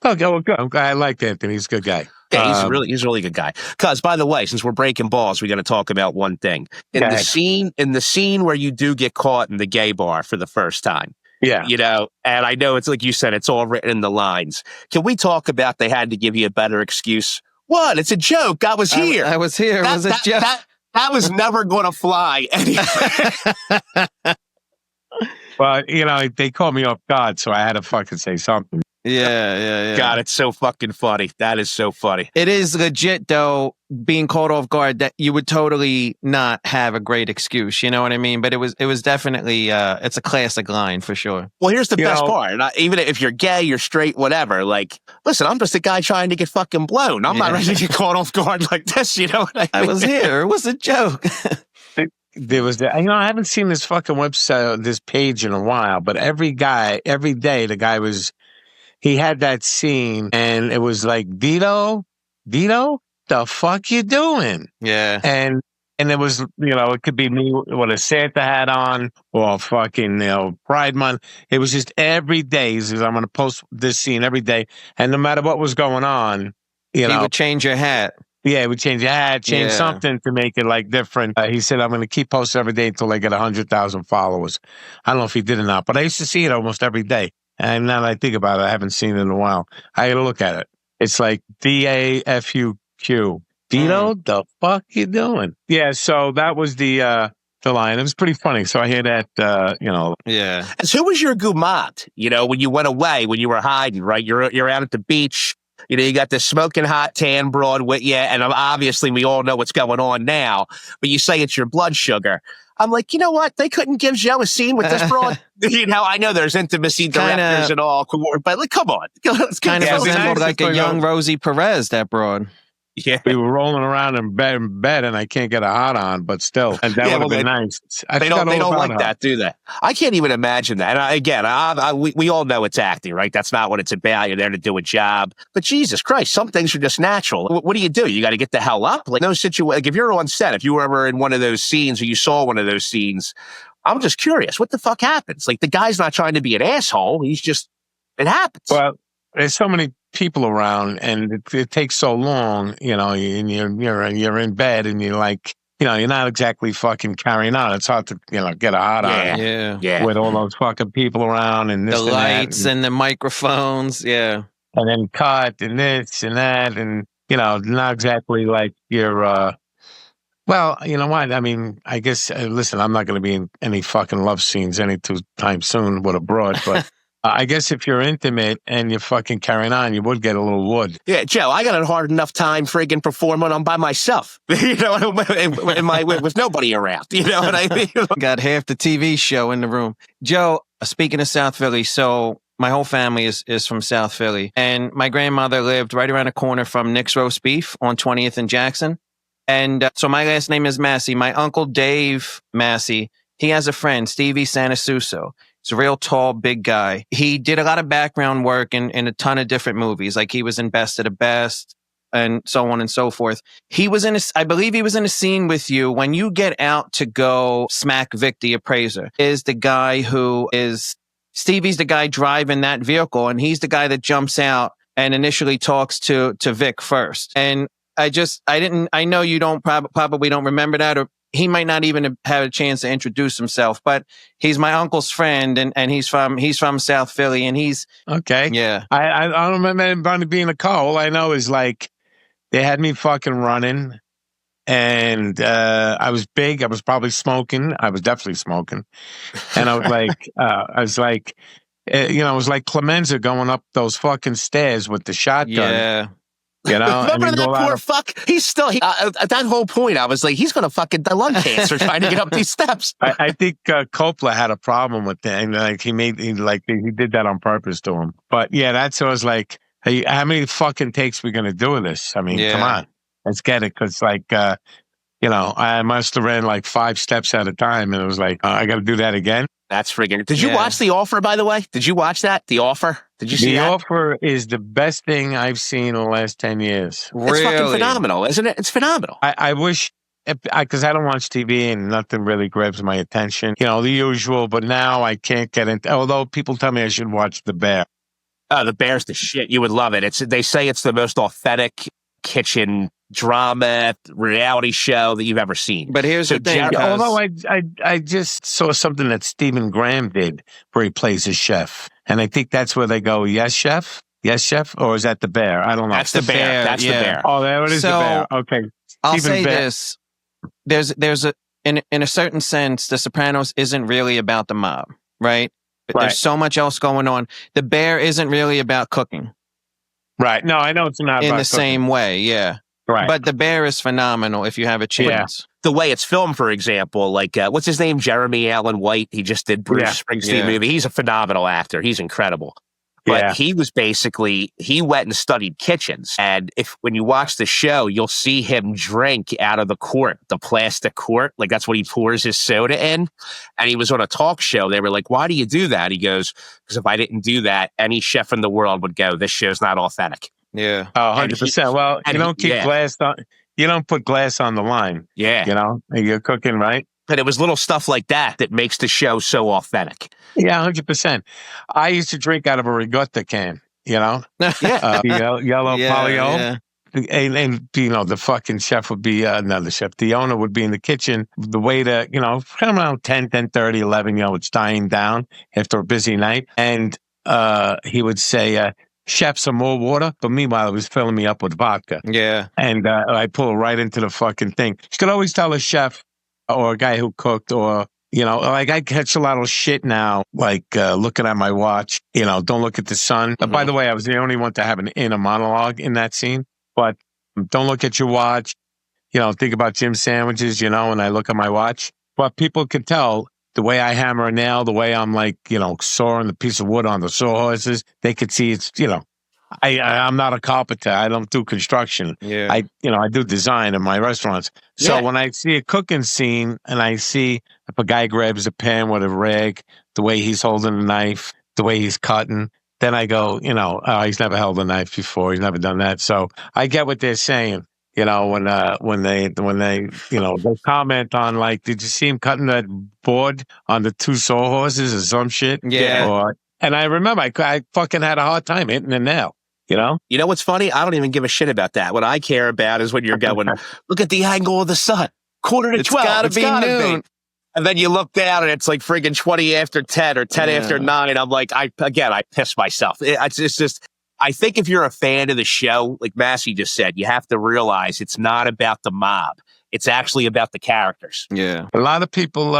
Okay, well, good. I like Anthony. He's a good guy. Yeah, he's a really good guy. Cuz, by the way, since we're breaking balls, we got to talk about one thing. In the scene where you do get caught in the gay bar for the first time. Yeah. You know, and I know it's like you said, it's all written in the lines. Can we talk about they had to give you a better excuse? What? It's a joke. I was here. I was here. It was a joke. That was never going to fly anyway. But, you know, they called me off guard, so I had to fucking say something. Yeah. God, it's so fucking funny. That is so funny. It is legit, though, being caught off guard that you would totally not have a great excuse. You know what I mean? But it was definitely, it's a classic line for sure. Well, here's the best part. Even if you're gay, you're straight, whatever. Like, listen, I'm just a guy trying to get fucking blown. I'm not ready to get caught off guard like this. You know what I mean? I was here. It was a joke. There was I haven't seen this fucking website, this page in a while, but every day, the guy he had that scene and it was like, Vito, the fuck you doing? Yeah. And it was, it could be me with a Santa hat on or fucking, Pride Month. It was just every day. He says, I'm going to post this scene every day. And no matter what was going on, he would change your hat. Yeah, he would change your hat, change something to make it like different. He said, I'm going to keep posting every day until I get 100,000 followers. I don't know if he did or not, but I used to see it almost every day. And now that I think about it, I haven't seen it in a while. I got to look at it. It's like DAFUQ. Vito, the fuck you doing? Yeah, so that was the line. It was pretty funny. So I hear that, Yeah. And so who was your gumad? When you went away, when you were hiding, right? You're out at the beach. You got this smoking hot tan broad with you, and obviously we all know what's going on now, but you say it's your blood sugar. I'm like, you know what? They couldn't give Joe a scene with this broad. I know there's intimacy directors and all, but like, come on. Let's kind of resembled like a young Rosie Perez, that broad. Yeah, we were rolling around in bed, and I can't get a hot on, but still, and that would have been nice. They don't like that, do they? I can't even imagine that. And again, we all know it's acting, right? That's not what it's about. You're there to do a job. But Jesus Christ, some things are just natural. What do? You got to get the hell up. Like no situation. Like if you're on set, if you were ever in one of those scenes or you saw one of those scenes, I'm just curious, what the fuck happens? Like the guy's not trying to be an asshole. He's just, it happens. Well, there's so many people around and it takes so long, and you're in bed and you're like, you're not exactly fucking carrying on. It's hard to, get a hot on. Yeah. With all those fucking people around and this the and lights that and the microphones. Yeah. And then cut and this and that. And, not exactly like you're, well, you know what? I mean, I guess, listen, I'm not going to be in any fucking love scenes anytime soon with a broad, but I guess if you're intimate and you're fucking carrying on, you would get a little wood. Yeah, Joe, I got a hard enough time friggin' performing on by myself, with nobody around. You know what I mean? Got half the TV show in the room. Joe, speaking of South Philly, so my whole family is from South Philly, and my grandmother lived right around the corner from Nick's Roast Beef on 20th and Jackson. And so my last name is Massi. My uncle Dave Massi, he has a friend, Stevie Sanasuso. He's a real tall, big guy. He did a lot of background work in a ton of different movies. Like he was in Best of the Best and so on and so forth. I believe he was in a scene with you when you get out to go smack Vic the appraiser. Stevie's the guy driving that vehicle, and he's the guy that jumps out and initially talks to Vic first. And I know you probably don't remember that, or he might not even have had a chance to introduce himself, but he's my uncle's friend and he's from South Philly, and he's okay. Yeah. I don't remember anybody being in a car. All I know is like they had me fucking running, and I was big. I was probably smoking. I was definitely smoking, and I was like, it was like Clemenza going up those fucking stairs with the shotgun. Yeah. You know, Remember that poor fuck? He's still at that whole point. I was like, he's gonna fucking die lung cancer trying to get up these steps. I think Coppola had a problem with that, and like he did that on purpose to him. But yeah, that's so I was like, hey, how many fucking takes we gonna do with this? I mean, come on, let's get it, because like I must have ran like 5 steps at a time, and it was like I got to do that again. That's friggin'. Did you watch The Offer, by the way? Did you watch that? The Offer? Did you see that? The Offer is the best thing I've seen in the last 10 years. It's fucking phenomenal, isn't it? It's phenomenal. I wish, because I don't watch TV and nothing really grabs my attention. You know, the usual, but now I can't get into, although people tell me I should watch The Bear. Oh, The Bear's the shit. You would love it. They say it's the most authentic kitchen drama reality show that you've ever seen. But here's the thing. Although I just saw something that Stephen Graham did where he plays a chef. And I think that's where they go, yes, chef? Yes, chef? Or is that The Bear? I don't know. That's The Bear. That's The Bear. Oh, there it is, The Bear. Okay. I'll say this. There's in a certain sense, The Sopranos isn't really about the mob, right? There's so much else going on. The Bear isn't really about cooking. Right. No, I know it's not in about the same way, yeah. Right. But The Bear is phenomenal if you have a chance. Yeah. The way it's filmed, for example, like, what's his name? Jeremy Allen White. He just did Bruce Springsteen movie. He's a phenomenal actor. He's incredible. But he went and studied kitchens. And when you watch the show, you'll see him drink out of the quart, the plastic quart. Like that's what he pours his soda in. And he was on a talk show. They were like, why do you do that? He goes, because if I didn't do that, any chef in the world would go, this show's not authentic. Yeah. Oh, 100%. Well, you don't keep glass on, you don't put glass on the line. Yeah. You know, you're cooking, right? And it was little stuff like that that makes the show so authentic. Yeah, 100%. I used to drink out of a regatta can, you know? Yellow polyo. And, you know, the fucking chef would be, not the chef, the owner would be in the kitchen. The waiter, you know, around 10:30, 11, you know, it's dying down after a busy night. And he would say, chef, some more water. But meanwhile, it was filling me up with vodka. Yeah. And I pull right into the fucking thing. You could always tell a chef or a guy who cooked, or, you know, like I catch a lot of shit now, like looking at my watch, you know, don't look at the sun. By the way, I was the only one to have an inner monologue in that scene, but don't look at your watch, you know, think about Jim sandwiches, you know, and I look at my watch. But people can tell the way I hammer a nail, the way I'm like, you know, sawing the piece of wood on the sawhorses, they could see it's, you know, I'm not a carpenter. I don't do construction. Yeah. I do design in my restaurants. So when I see a cooking scene and I see if a guy grabs a pan with a rag, the way he's holding a knife, the way he's cutting, then I go, you know, oh, he's never held a knife before. He's never done that. So I get what they're saying. You know, when they you know, they comment on like, did you see him cutting that board on the 2 sawhorses or some shit? Yeah. And I remember I fucking had a hard time hitting the nail. You know? You know what's funny? I don't even give a shit about that. What I care about is when you're going, look at the angle of the sun. 11:45. It's gotta be noon. And then you look down and it's like friggin' 20 after 10 or 10 after 9. And I'm like, I piss myself. It's just, I think if you're a fan of the show, like Massi just said, you have to realize it's not about the mob. It's actually about the characters. Yeah. A lot of people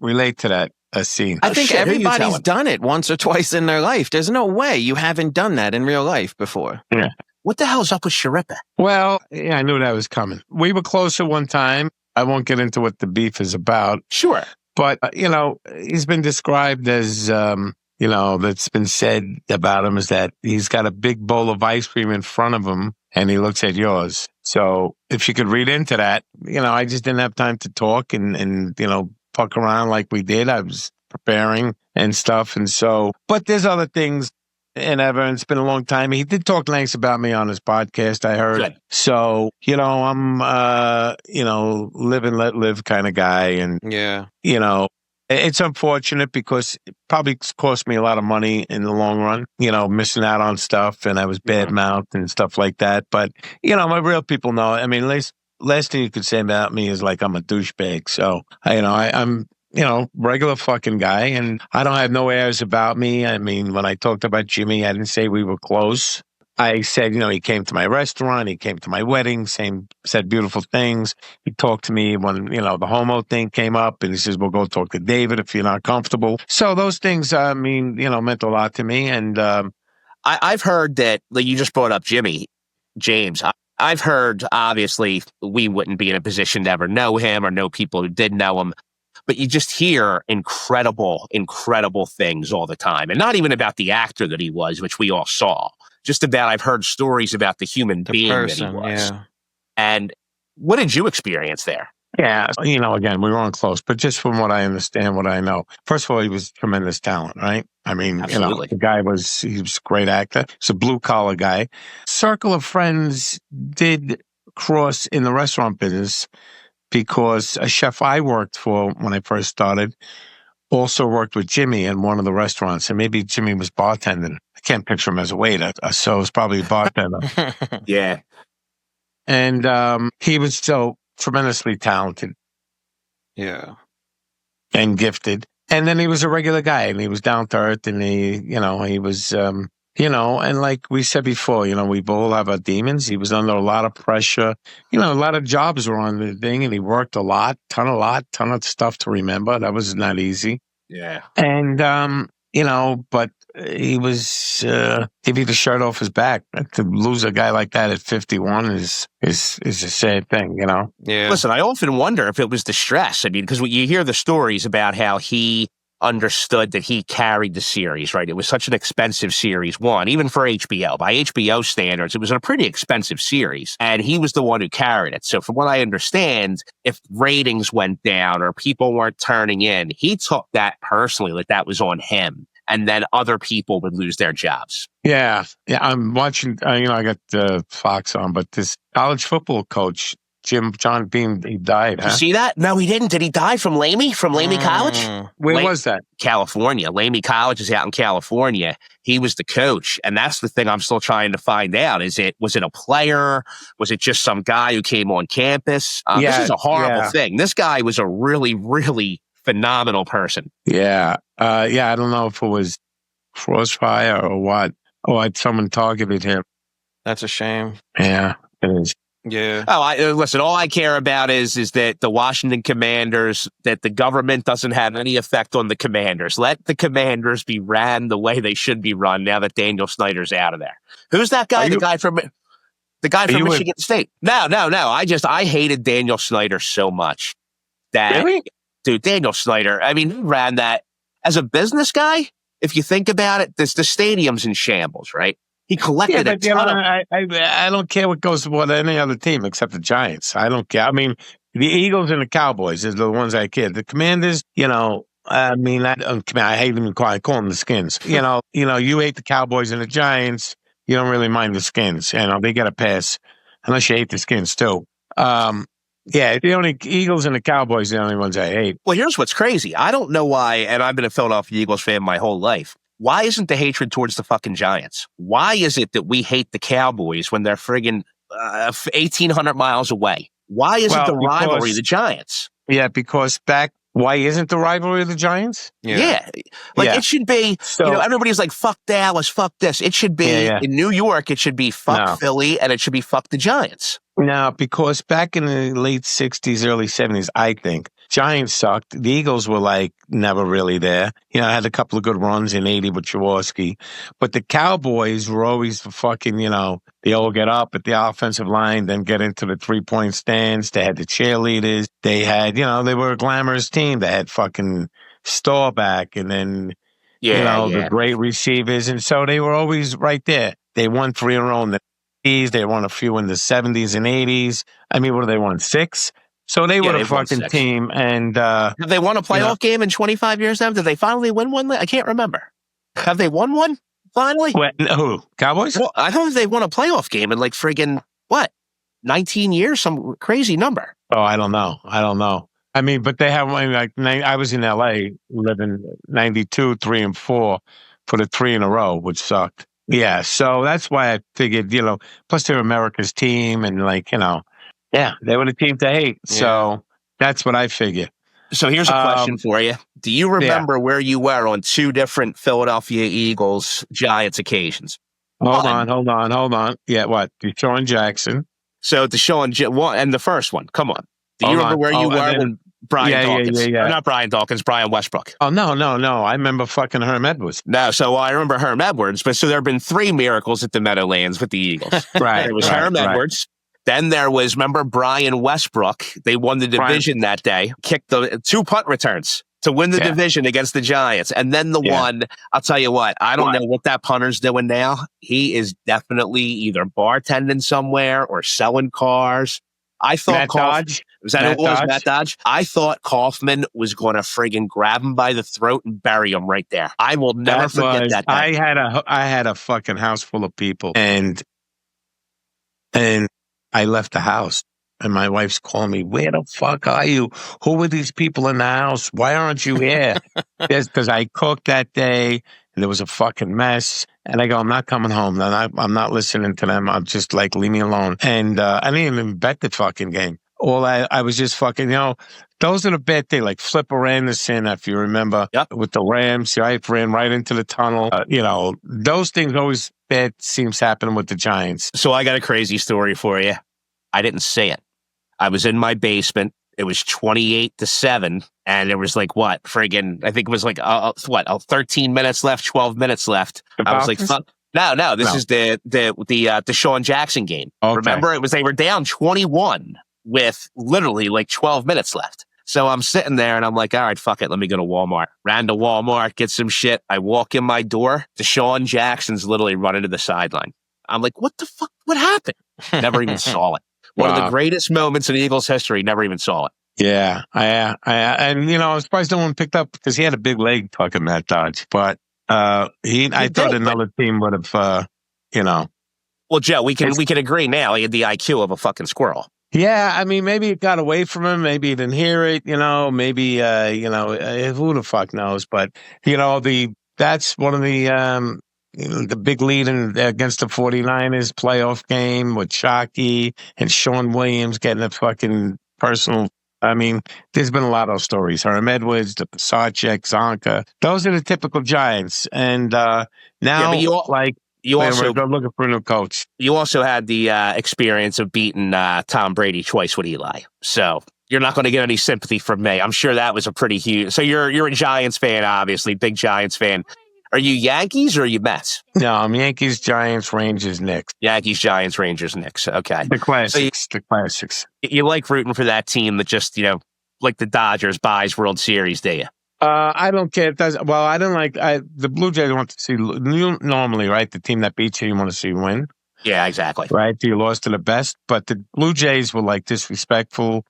relate to that. Scene. I think everybody's done it once or twice in their life. There's no way you haven't done that in real life before. Yeah. What the hell's up with Sharippa? Well, yeah, I knew that was coming. We were close at one time. I won't get into what the beef is about. Sure. But, you know, he's been described as, you know, that's been said about him is that he's got a big bowl of ice cream in front of him and he looks at yours. So if you could read into that, you know, I just didn't have time to talk and you know, fuck around like we did. I was preparing and stuff. And so, but there's other things. And it's been a long time. He did talk nice about me on his podcast, I heard. Good. So, you know, I'm, you know, live and let live kind of guy. And, you know, it's unfortunate because it probably cost me a lot of money in the long run, you know, missing out on stuff. And I was bad mouthed and stuff like that. But, you know, my real people know. I mean, last thing you could say about me is like I'm a douchebag. So, you know, I'm, you know, regular fucking guy, and I don't have no airs about me. I mean, when I talked about Jimmy, I didn't say we were close. I said, you know, he came to my restaurant, he came to my wedding, said beautiful things. He talked to me when, you know, the homo thing came up, and he says, well, go talk to David if you're not comfortable. So those things, I mean, you know, meant a lot to me. And I've heard that, like you just brought up Jimmy. James, I've heard, obviously, we wouldn't be in a position to ever know him or know people who did know him, but you just hear incredible, incredible things all the time. And not even about the actor that he was, which we all saw, just about I've heard stories about the human being that he was. Yeah. And what did you experience there? Yeah, again, we weren't close, but just from what I understand, what I know, first of all, he was tremendous talent, right? I mean, Absolutely. the guy he was a great actor. He's a blue collar guy. Circle of friends did cross in the restaurant business because a chef I worked for when I first started also worked with Jimmy in one of the restaurants, and maybe Jimmy was bartending. I can't picture him as a waiter, so it was probably a bartender. Yeah. And he was so tremendously talented. Yeah. And gifted. And then he was a regular guy, and he was down to earth, and he was, and like we said before, we all have our demons. He was under a lot of pressure. A lot of jobs were on the thing, and he worked a lot, ton of stuff to remember. That was not easy. Yeah. And, but he was, he beat the shirt off his back. To lose a guy like that at 51 is a sad thing, Yeah. Listen, I often wonder if it was the stress. I mean, because you hear the stories about how he understood that he carried the series, right? It was such an expensive series, one, even for HBO. By HBO standards, it was a pretty expensive series, and he was the one who carried it. So from what I understand, if ratings went down or people weren't turning in, he took that personally, like that was on him. And then other people would lose their jobs. Yeah. I'm watching, I got Fox on, but this college football coach, John Beam, he died. Did you see that? No, he didn't. Did he die from Lamy? From Lamy College? Where was that? California. Lamy College is out in California. He was the coach. And that's the thing I'm still trying to find out. Was it a player? Was it just some guy who came on campus? This is a horrible thing. This guy was a really, really phenomenal person. Yeah. I don't know if it was crossfire or what. Oh, someone targeted him. That's a shame. Yeah, it is. Yeah. Oh, listen, all I care about is that the Washington Commanders, that the government doesn't have any effect on the Commanders. Let the Commanders be ran the way they should be run now that Daniel Snyder's out of there. Who's that guy? The guy from Michigan State. No. I hated Daniel Snyder so much that, really? Dude, Daniel Snyder, I mean, he ran that as a business guy. If you think about it, the stadium's in shambles, right? He collected a ton of... I don't care what goes with any other team except the Giants. I don't care. I mean, the Eagles and the Cowboys is the ones I care. The Commanders, I hate them. I call them the Skins. You hate the Cowboys and the Giants. You don't really mind the Skins. They get a pass unless you hate the Skins too. Yeah, the only Eagles and the Cowboys are the only ones I hate. Well, here's what's crazy. I don't know why, and I've been a Philadelphia Eagles fan my whole life. Why isn't the hatred towards the fucking Giants? Why is it that we hate the Cowboys when they're friggin' 1,800 miles away? Why isn't the rivalry the Giants? Yeah, because why isn't the rivalry the Giants? Yeah. It should be, everybody's like, fuck Dallas, fuck this. It should be, in New York, it should be fuck Philly, and it should be fuck the Giants. No, because back in the late 60s, early 70s, I think, Giants sucked. The Eagles were never really there. I had a couple of good runs in 80 with Jaworski. But the Cowboys were always fucking, they all get up at the offensive line, then get into the 3-point stands. They had the cheerleaders. They had, they were a glamorous team. They had fucking Staubach and then, the great receivers. And so they were always right there. They won 3 in a row in the 80s. They won a few in the 70s and 80s. I mean, what did they won? 6? So they were a fucking team. And have they won a playoff game in 25 years now? Did they finally win one? I can't remember. Have they won one finally? Who? Cowboys? Well, I thought they won a playoff game in 19 years, some crazy number. Oh, I don't know. I mean, but they have I was in LA living 92, 3 and 4 for the 3 in a row, which sucked. Yeah, so that's why I figured, plus they're America's team and they were the team to hate. Yeah. So that's what I figure. So here's a question for you. Do you remember where you were on 2 different Philadelphia Eagles Giants occasions? Hold on. Yeah, what? Deshaun Jackson. So Deshaun and the first one. Come on. Do you remember where you were when Brian Yeah. Dawkins. Or not Brian Dawkins, Brian Westbrook. Oh, no. I remember fucking Herm Edwards. No, so I remember Herm Edwards, but so there have been 3 miracles at the Meadowlands with the Eagles. Right. There was Herm Edwards. Then there was, remember Brian Westbrook? They won the division that day, kicked the 2 punt returns to win the division against the Giants. And then the one, I'll tell you what, I don't know what that punter's doing now. He is definitely either bartending somewhere or selling cars. I thought Matt Dodge. Was that who it was? Matt Dodge? I thought Kaufman was going to friggin' grab him by the throat and bury him right there. I will never forget that day. I had a fucking house full of people, and I left the house, and my wife's calling me, "Where the fuck are you? Who are these people in the house? Why aren't you here?" Yes, because I cooked that day, and there was a fucking mess. And I go, "I'm not coming home. I'm not listening to them. I'm just like, leave me alone." And I didn't even bet the fucking game. I was just fucking, those are the bet they like Flipper Anderson, if you remember, with the Rams. I ran right into the tunnel. Those things always bad seems happening with the Giants. So I got a crazy story for you. I didn't say it. I was in my basement. It was 28-7, and there was like what? Friggin', I think it was like 13 minutes left, 12 minutes left. I was like, fuck. No, this is the Deshaun Jackson game. Okay. Remember, they were down 21 with literally like 12 minutes left. So I'm sitting there and I'm like, all right, fuck it. Let me go to Walmart. Ran to Walmart, get some shit. I walk in my door. Deshaun Jackson's literally running to the sideline. I'm like, what the fuck? What happened? Never even saw it. One of the greatest moments in Eagles history. Never even saw it. Yeah, and I was surprised no one picked up because he had a big leg, fucking Matt Dodge. But I thought another team would have, Well, Joe, we can agree now. He had the IQ of a fucking squirrel. Yeah, I mean, maybe it got away from him. Maybe he didn't hear it. Maybe who the fuck knows? But that's one of the big lead against the 49ers playoff game with Shockey and Sean Williams getting a fucking personal. I mean, there's been a lot of stories. Herm Edwards, the Pasacek, Zonka. Those are the typical Giants. And now, we're looking for a new coach. You also had the experience of beating Tom Brady twice with Eli. So you're not going to get any sympathy from me. I'm sure that was a pretty huge. So you're a Giants fan, obviously, big Giants fan. Are you Yankees or are you Mets? No, I'm Yankees, Giants, Rangers, Knicks. Yankees, Giants, Rangers, Knicks. Okay. The classics. You like rooting for that team that just, like the Dodgers buys World Series, do you? I don't care. I don't like the Blue Jays. Want to see normally, right? The team that beats you want to see win. Yeah, exactly. Right? You lost to the best, but the Blue Jays were like disrespectful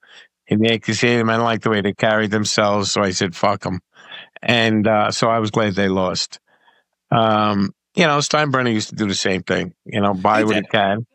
in the Yankees Stadium. I don't like the way they carried themselves, so I said fuck them, and so I was glad they lost. Steinbrenner used to do the same thing. Buy what he can.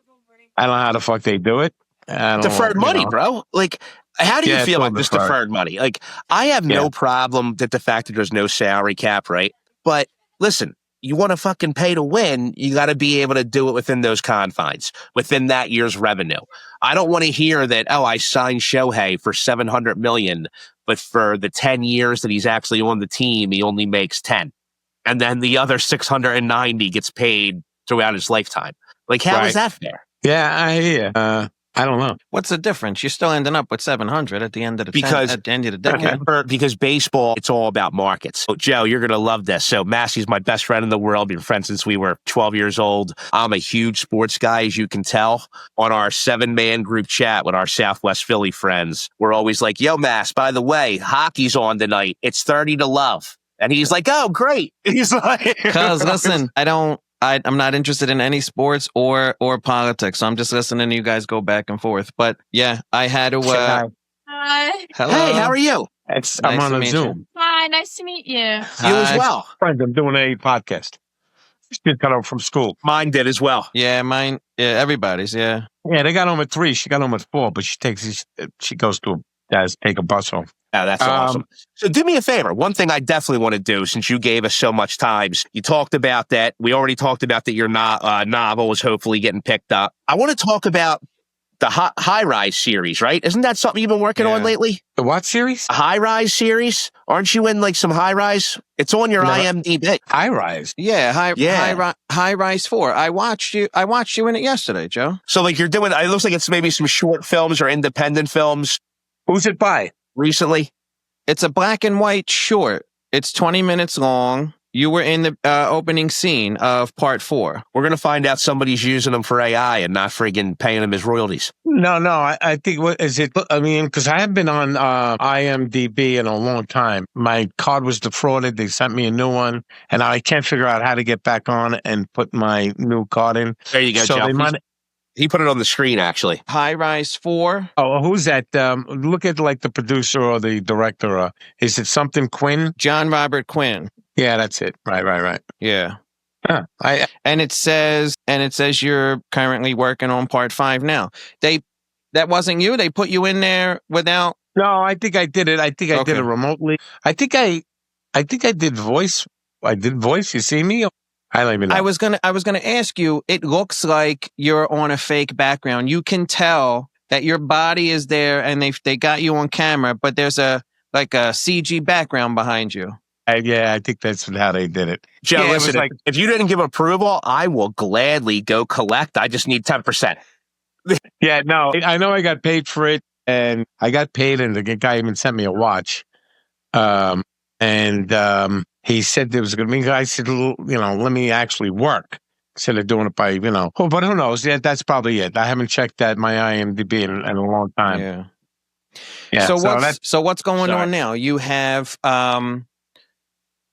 I don't know how the fuck they do it. Deferred money, bro. Like, how do you feel about this deferred money? Like, I have no problem that the fact that there's no salary cap, right? But listen, you want to fucking pay to win, you got to be able to do it within those confines, within that year's revenue. I don't want to hear that, I signed Shohei for $700 million, but for the 10 years that he's actually on the team, he only makes 10. And then the other 690 gets paid throughout his lifetime. Like, how is that fair? Yeah, I hear you. I don't know. What's the difference? You're still ending up with 700 at the end of the decade. Remember, because baseball, it's all about markets. So, Joe, you're going to love this. So Massey's my best friend in the world. Been friends since we were 12 years old. I'm a huge sports guy, as you can tell. On our 7-man group chat with our Southwest Philly friends, we're always like, yo, Mass, by the way, hockey's on tonight. It's 30-love. And he's like, oh, great. He's like, because listen, I'm not interested in any sports or politics. So I'm just listening to you guys go back and forth. But yeah, I had to. Hi. Hello. Hey, how are you? I'm on a Zoom. Hi, nice to meet you. You as well. Friends, I'm doing a podcast. She got home from school. Mine did as well. Yeah, mine. Yeah, everybody's. Yeah. Yeah, they got home at 3. She got home at 4, but she goes to take a bus home. Oh, that's awesome. So do me a favor. One thing I definitely want to do, since you gave us so much time, you talked about that. We already talked about that your novel is hopefully getting picked up. I want to talk about the High Rise series, right? Isn't that something you've been working on lately? The what series? A High Rise series? Aren't you in like some High Rise? It's on your IMDb. High Rise? Yeah, High Rise 4. I watched you in it yesterday, Joe. So like you're doing, it looks like it's maybe some short films or independent films. Who's it by? recently? It's a black and white short. It's 20 minutes long. You were in the opening scene of part 4. We're going to find out somebody's using them for AI and not friggin' paying them his royalties. No, I think, what is it? I mean, because I haven't been on IMDb in a long time. My card was defrauded. They sent me a new one, and I can't figure out how to get back on and put my new card in. There you go, So Joe. they might. He put it on the screen, actually. High Rise 4. Oh, who's that? Look at like the producer or the director. Is it something Quinn? John Robert Quinn. Yeah, that's it. Right. Yeah. Huh. And it says you're currently working on part 5 now. That wasn't you. They put you in there without. No, I think I did it. I think I did it remotely. I think I did voice. I did voice. You see me? I don't even know. I was gonna ask you. It looks like you're on a fake background. You can tell that your body is there, and they got you on camera, but there's a CG background behind you. Yeah, I think that's how they did it. Joe, Yeah, listen, if you didn't give approval, I will gladly go collect. I just need 10%. Yeah, no, I know I got paid for it, and I got paid, and the guy even sent me a watch. He said there was going to be, I said, let me actually work instead of doing it by, but who knows? Yeah, that's probably it. I haven't checked that my IMDb in a long time. Yeah. So what's going on now? You have,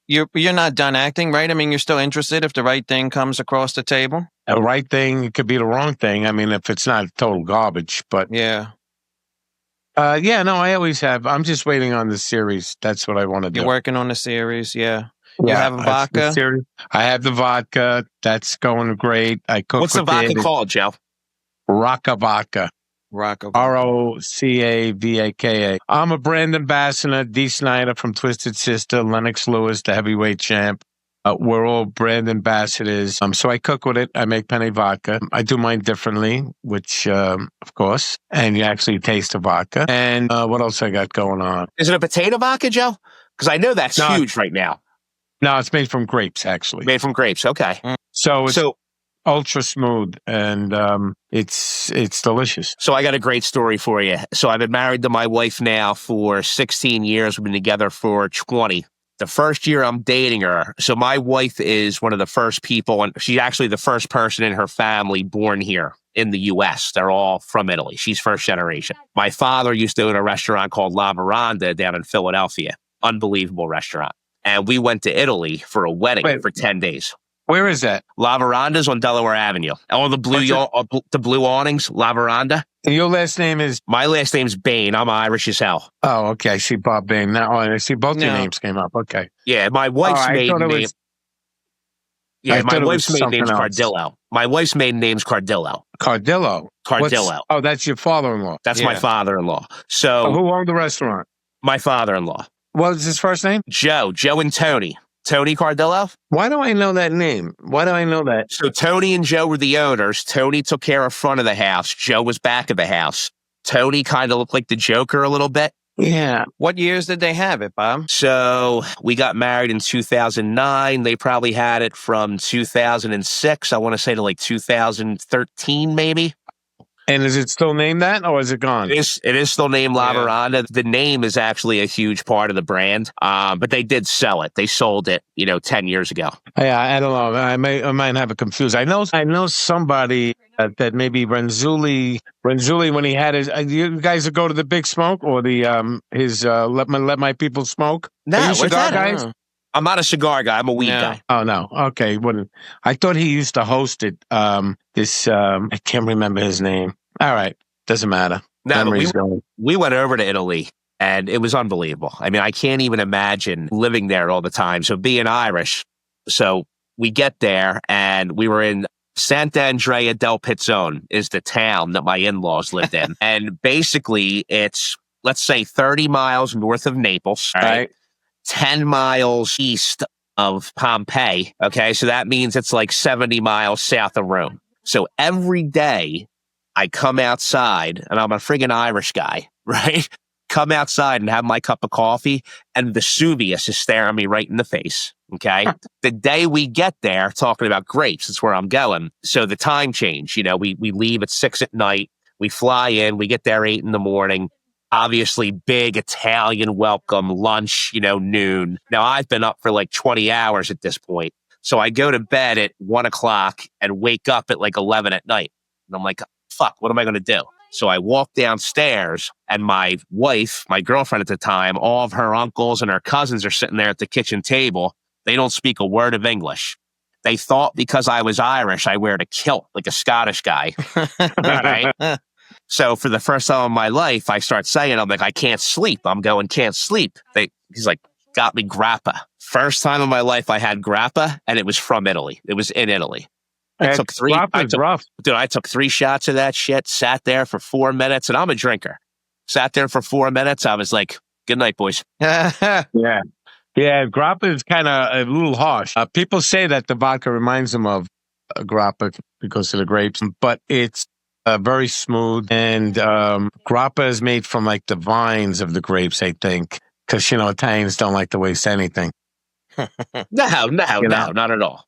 you're not done acting, right? I mean, you're still interested if the right thing comes across the table? The right thing, it could be the wrong thing. I mean, if it's not total garbage, but. Yeah. I always have. I'm just waiting on the series. That's what I want to do. You're working on the series, yeah. You have a vodka? I have the vodka. That's going great. I cook. What's the vodka called, Joe? Rocca Vodka. ROCAVAKA. I'm a brand ambassador. Dee Snider from Twisted Sister, Lennox Lewis, the heavyweight champ. We're all brand ambassadors. So I cook with it. I make penny vodka. I do mine differently, which, of course, and you actually taste the vodka. And what else I got going on? Is it a potato vodka, Joe? Because I know that's huge right now. No, it's made from grapes, actually. Made from grapes. Okay. So it's ultra smooth, and it's delicious. So I got a great story for you. So I've been married to my wife now for 16 years. We've been together for 20. The first year I'm dating her. So my wife is one of the first people, and she's actually the first person in her family born here in the U.S. They're all from Italy. She's first generation. My father used to own a restaurant called La Veranda down in Philadelphia. Unbelievable restaurant. And we went to Italy for a wedding for 10 days. Where is that? La Veranda's on Delaware Avenue. All the blue awnings, La Veranda. And your last name is? My last name's Bain. I'm Irish as hell. Oh, okay. I see Bob Bain. Now I see both your names came up. Okay. Yeah, my wife's maiden name. My wife's maiden name's Cardillo. My wife's maiden name's Cardillo. Cardillo. Oh, that's your father-in-law. That's my father-in-law. So who owned the restaurant? My father-in-law. What was his first name? Joe and Tony. Tony Cardillo. Why do I know that name? Why do I know that? So Tony and Joe were the owners. Tony took care of front of the house. Joe was back of the house. Tony kind of looked like the Joker a little bit. Yeah. What years did they have it, Bob? So we got married in 2009. They probably had it from 2006, I want to say, to like 2013, maybe. And is it still named that, or is it gone? It is still named La Veranda. The name is actually a huge part of the brand, but they did sell it. They sold it, 10 years ago. Yeah, I don't know. I might have it confused. I know somebody that maybe Renzulli, when he had his, you guys would go to the Big Smoke or the his Let My People Smoke? No, are you cigar guys? I'm not a cigar guy. I'm a weed guy. Oh, no. Okay. I thought he used to host it. I can't remember his name. All right. Doesn't matter. No, we went over to Italy, and it was unbelievable. I mean, I can't even imagine living there all the time. So being Irish, so we get there, and we were in Sant'Andrea del Pizzone is the town that my in-laws lived in. And basically, it's, let's say, 30 miles north of Naples, right? 10 miles east of Pompeii. Okay. So that means it's like 70 miles south of Rome. So every day I come outside, and I'm a friggin' Irish guy, right? Come outside and have my cup of coffee, and Vesuvius is staring me right in the face. Okay. The day we get there, talking about grapes, that's where I'm going. So the time change, we leave at 6 at night. We fly in, we get there 8 in the morning. Obviously, big Italian welcome, lunch, noon. Now, I've been up for like 20 hours at this point. So I go to bed at 1 o'clock and wake up at like 11 at night. And I'm like, fuck, what am I going to do? So I walk downstairs and my wife, my girlfriend at the time, all of her uncles and her cousins are sitting there at the kitchen table. They don't speak a word of English. They thought because I was Irish, I wear a kilt like a Scottish guy. Right? So for the first time in my life, I start saying, I'm like, I can't sleep. I'm going, can't sleep. He's like, got me grappa. First time in my life I had grappa, and it was from Italy. It was in Italy. I took 3 shots of that shit, sat there for 4 minutes, and I'm a drinker. Sat there for 4 minutes. I was like, good night, boys. Yeah. Yeah, grappa is kind of a little harsh. People say that the vodka reminds them of grappa because of the grapes, but it's very smooth. And grappa is made from like the vines of the grapes, I think, because, Italians don't like to waste anything. No, not at all.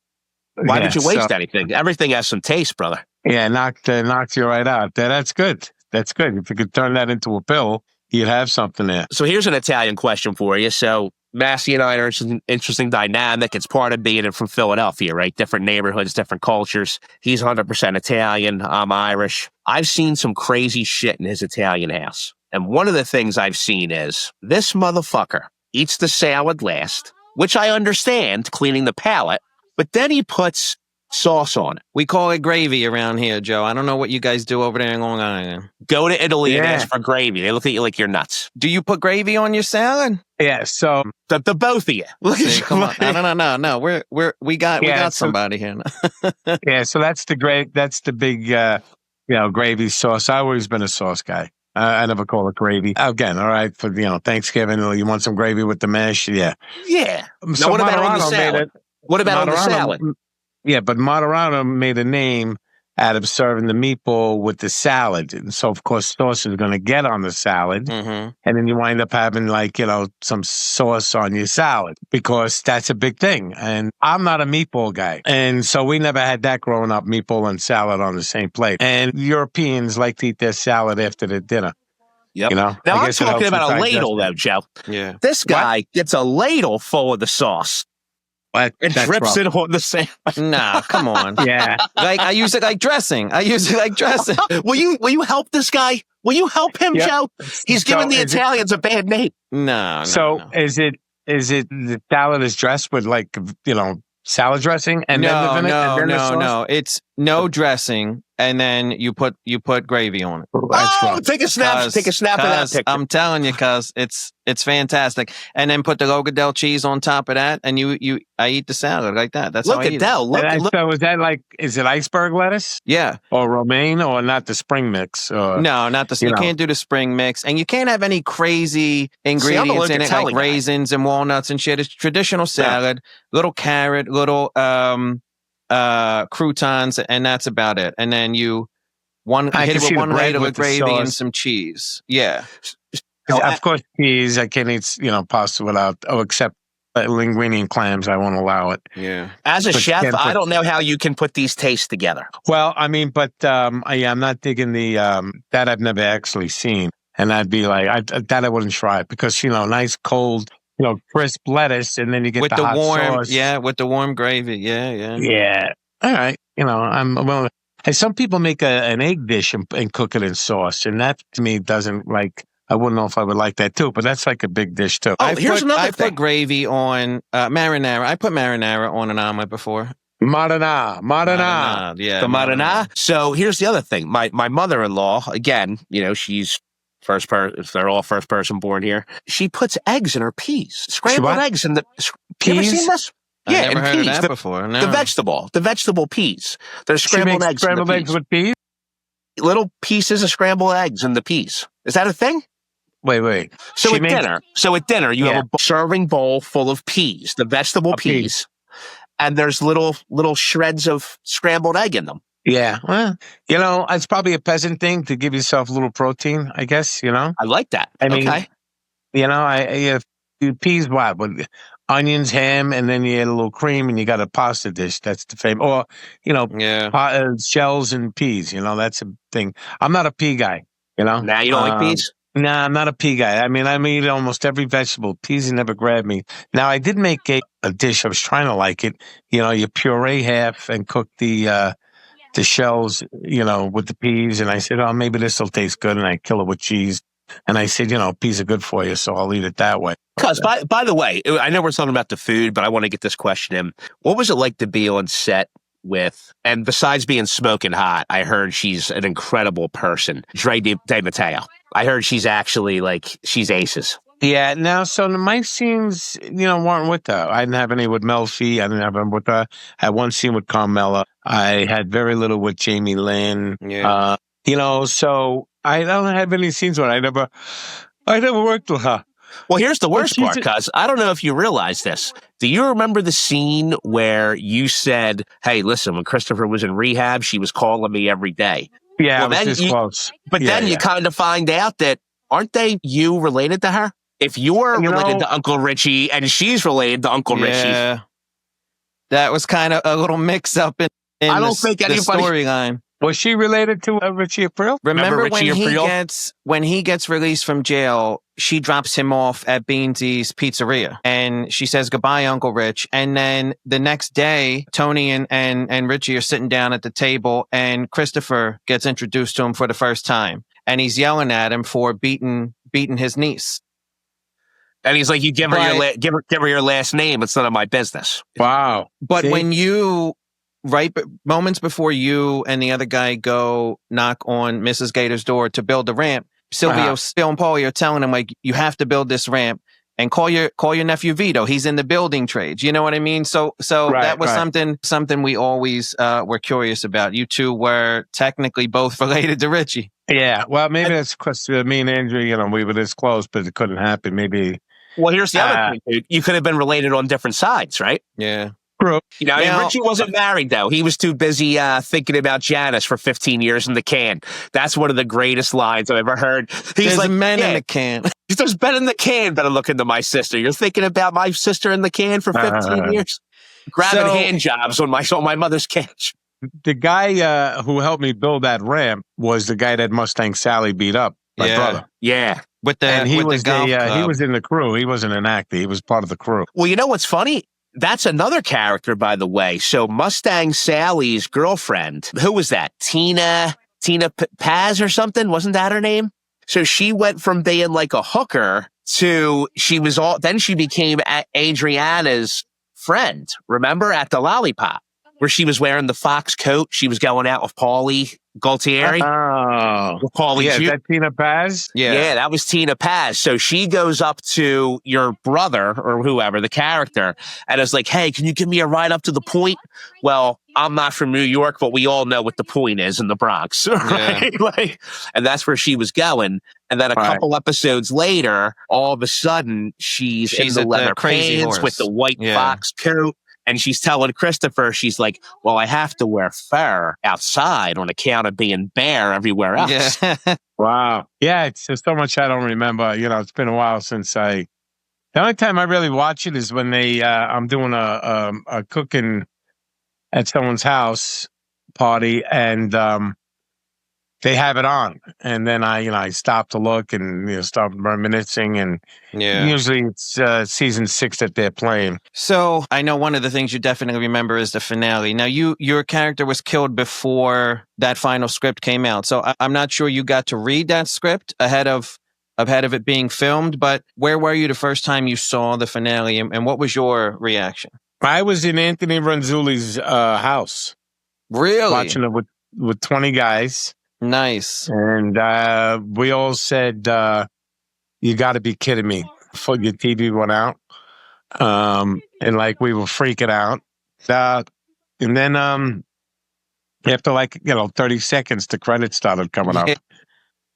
Why would you waste anything? Everything has some taste, brother. Yeah, knocks you right out. That's good. That's good. If you could turn that into a pill, you'd have something there. So here's an Italian question for you. So Massi and I are an interesting dynamic. It's part of being from Philadelphia, right? Different neighborhoods, different cultures. He's 100% Italian. I'm Irish. I've seen some crazy shit in his Italian house. And one of the things I've seen is this motherfucker eats the salad last, which I understand, cleaning the palate. But then he puts sauce on it. We call it gravy around here, Joe. I don't know what you guys do over there in Long Island. Go to Italy and ask for gravy. They look at you like you're nuts. Do you put gravy on your salad? Yeah. So the both of you. Look at you. Come on. No. We got somebody here. Yeah. So that's the big, gravy sauce. I've always been a sauce guy. I never call it gravy. Again, all right, for Thanksgiving, you want some gravy with the mash? Yeah. Yeah. So now, what about on the salad? What about on the salad? Yeah, but Moderano made a name out of serving the meatball with the salad. And so, of course, sauce is going to get on the salad. Mm-hmm. And then you wind up having, some sauce on your salad because that's a big thing. And I'm not a meatball guy. And so we never had that growing up, meatball and salad on the same plate. And Europeans like to eat their salad after their dinner. Yep. Now, I'm talking about a ladle, though, Joe. Yeah. This guy gets a ladle full of the sauce. What? It drips it on the sandwich. Nah, come on. Yeah. I use it like dressing. Will you help this guy? Will you help him, Joe? He's giving the Italians a bad name. No. Is it the salad is dressed with salad dressing and then the vinegar? No. It's no dressing, and then you put gravy on it. Take a snap of that picture. I'm telling you, cuz it's fantastic. And then put the Logadell cheese on top of that, and I eat the salad like that. That's how I eat it. So is that is it iceberg lettuce? Yeah. Or romaine, or not the spring mix? Or, no, not the. You can't do the spring mix, and you can't have any crazy ingredients in it like raisins and walnuts and shit. It's traditional salad, little carrot, little croutons, and that's about it. And then hit it with one ladle of gravy and some cheese. Yeah. Of course, cheese. I can't eat, pasta without, except linguine and clams. I won't allow it. Yeah. As a chef, I don't know how you can put these tastes together. Well, I mean, but I'm not digging the that I've never actually seen, and I'd be like, that I wouldn't try because nice cold, crisp lettuce, and then you get with the hot warm sauce. Yeah, with the warm gravy. Yeah. Yeah. All right. I'm well. And some people make an egg dish and cook it in sauce, and that to me doesn't like. I wouldn't know if I would like that too, but that's like a big dish too. Oh, here's another thing. I put gravy on marinara. I put marinara on an omelet before. Marinara. Yeah, the marinara. So here's the other thing. My mother-in-law, again, she's they're all first person born here. She puts eggs in her peas, scrambled eggs in the peas. You ever seen this? I never heard of that before. No. The vegetable peas. There's scrambled eggs. Scrambled eggs with peas. Little pieces of scrambled eggs in the peas. Is that a thing? Wait. So at dinner, you have a serving bowl full of peas, the vegetable peas, and there's little shreds of scrambled egg in them. Yeah. Well, it's probably a peasant thing to give yourself a little protein, I guess, I like that. I mean, peas, with onions, ham, and then you add a little cream and you got a pasta dish. That's the famous. Or, shells and peas, that's a thing. I'm not a pea guy, Now you don't like peas? Nah, I'm not a pea guy. I mean, I eat almost every vegetable. Peas never grabbed me. Now, I did make a dish. I was trying to like it. You puree half and cook the shells, with the peas. And I said, oh, maybe this will taste good. And I kill it with cheese. And I said, peas are good for you, so I'll eat it that way. Cuz, by the way, I know we're talking about the food, but I want to get this question in. What was it like to be on set with, and besides being smoking hot, I heard she's an incredible person, Dre De Matteo. I heard she's actually she's aces. Yeah, now, so my scenes, weren't with her. I didn't have any with Melfi. I didn't have any with her. I had one scene with Carmela. I had very little with Jamie Lynn. Yeah. So I don't have any scenes with her. I never worked with her. Well, here's the worst part, cuz I don't know if you realize this. Do you remember the scene where you said, hey, listen, when Christopher was in rehab, she was calling me every day? Yeah, well, it was this close. But then you kind of find out that, aren't you related to her? If you're related to Uncle Richie and she's related to Uncle Richie. That was kind of a little mix up in I don't think the storyline. Was she related to Richie Aprile? Remember Richie when he gets released from jail, she drops him off at Beansy's Pizzeria and she says goodbye, Uncle Rich. And then the next day, Tony and Richie are sitting down at the table and Christopher gets introduced to him for the first time. And he's yelling at him for beating his niece. And he's like, you give her your last name. It's none of my business. Wow. But when moments before you and the other guy go knock on Mrs. Gator's door to build the ramp, Silvio, Phil, and Paulie are telling him, you have to build this ramp and call your nephew Vito. He's in the building trades. You know what I mean? So that was something we always were curious about. You two were technically both related to Richie. Yeah. Well, maybe that's because me and Andrew, we were this close, but it couldn't happen. Maybe. Well, here's the other thing, dude. You could have been related on different sides, right? Yeah. Richie wasn't married, though. He was too busy thinking about Janice for 15 years in the can. That's one of the greatest lines I've ever heard. He's There's men in the can. There's men in the can. Better look into my sister. You're thinking about my sister in the can for 15 years? Grabbing hand jobs on my mother's couch. The guy who helped me build that ramp was the guy that Mustang Sally beat up, my brother. Yeah. He was in the crew. He wasn't an actor. He was part of the crew. Well, you know what's funny? That's another character, by the way. So Mustang Sally's girlfriend, who was that? Tina Paz or something? Wasn't that her name? So she went from being like a hooker to then she became Adriana's friend. Remember at the Lollipop, where she was wearing the fox coat. She was going out with Paulie Gualtieri. Oh. With Paulie Is that Tina Paz? Yeah, that was Tina Paz. So she goes up to your brother or whoever, the character, and is like, hey, can you give me a ride up to the point? Well, I'm not from New York, but we all know what the point is in the Bronx, right? Yeah. And that's where she was going. And then a couple episodes later, all of a sudden, she's in the leather pants with the white fox coat. And she's telling Christopher, she's like, well, I have to wear fur outside on account of being bare everywhere else. Yeah. Wow. Yeah, it's just so much I don't remember. It's been a while since the only time I really watch it is when I'm doing a cooking at someone's house party and they have it on. And then I stop to look and start reminiscing. And usually it's season 6 that they're playing. So I know one of the things you definitely remember is the finale. Now, your character was killed before that final script came out. So I'm not sure you got to read that script ahead of it being filmed. But where were you the first time you saw the finale? And what was your reaction? I was in Anthony Ronzulli's house. Really? Watching it with 20 guys. Nice. And we all said, you got to be kidding me. Before your TV went out. And we were freaking out. And then after 30 seconds, the credits started coming up.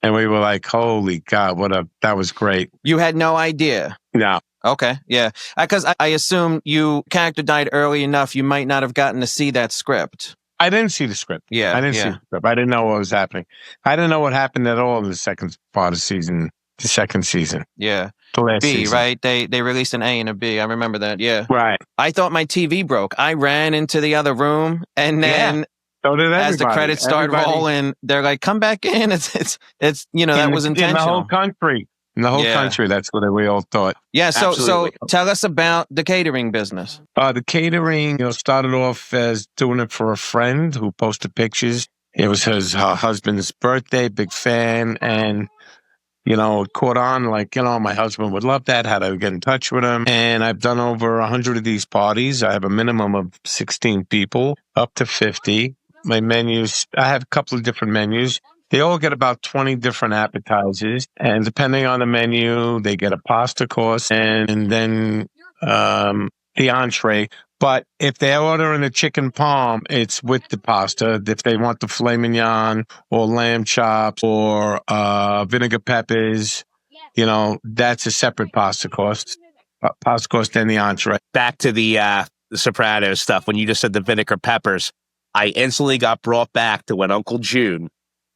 And we were like, holy God, that was great. You had no idea? No. Okay, yeah. Because I assume character died early enough, you might not have gotten to see that script. I didn't see the script. Yeah, I didn't see the script. I didn't know what was happening. I didn't know what happened at all in the second part of the second season. Yeah. The last B, season. right? They released an A and a B. I remember that, yeah. Right. I thought my TV broke. I ran into the other room and then So did everybody. as the credits start rolling, they're like, "Come back in." It's that was intentional. In the whole country. In the whole country, that's what we all thought. Yeah. So tell us about the catering business. The catering, started off as doing it for a friend who posted pictures. It was her husband's birthday, big fan, and it caught on. Like, my husband would love that. How to get in touch with him. And I've done over 100 of these parties. I have a minimum of 16 people, up to 50. My menus, I have a couple of different menus. They all get about 20 different appetizers, and depending on the menu, they get a pasta course and then the entree. But if they're ordering a chicken parm, it's with the pasta. If they want the filet mignon or lamb chops or vinegar peppers, that's a separate pasta cost. Pasta cost, then the entree. Back to the Sopranos stuff. When you just said the vinegar peppers, I instantly got brought back to when Uncle June,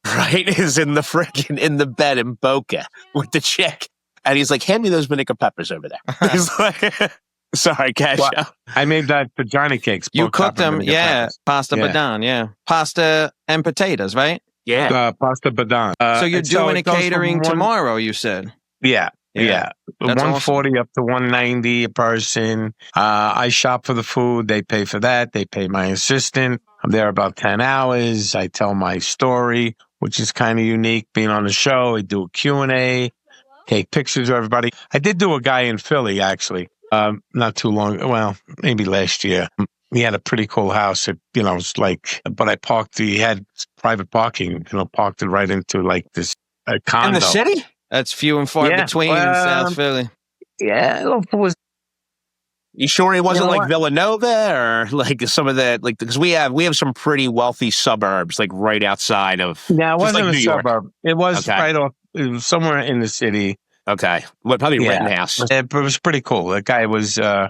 right, is in the bed in Boca with the chick. And he's like, hand me those vinegar peppers over there. He's like, sorry, Cash. Well, I made that for Johnny cakes. You cooked them, peppers. Pasta badon, pasta and potatoes, right? Yeah. Pasta badon. So you're doing a catering tomorrow, you said? Yeah. That's 140 up to 190 a person. I shop for the food. They pay for that. They pay my assistant. I'm there about 10 hours. I tell my story, which is kind of unique being on the show. I do a Q&A, take pictures of everybody. I did do a guy in Philly, actually, not too long. Well, maybe last year. He had a pretty cool house. It's like, but I parked, he had private parking, parked it right into like this condo. In the city? That's few and far between in South Philly. Yeah, it was. You sure he wasn't like Villanova or like some of the because we have some pretty wealthy suburbs like right outside of. Yeah, it wasn't like a suburb. It was right off. It was somewhere in the city. Okay, probably Rittenhouse. It was pretty cool. The guy was. I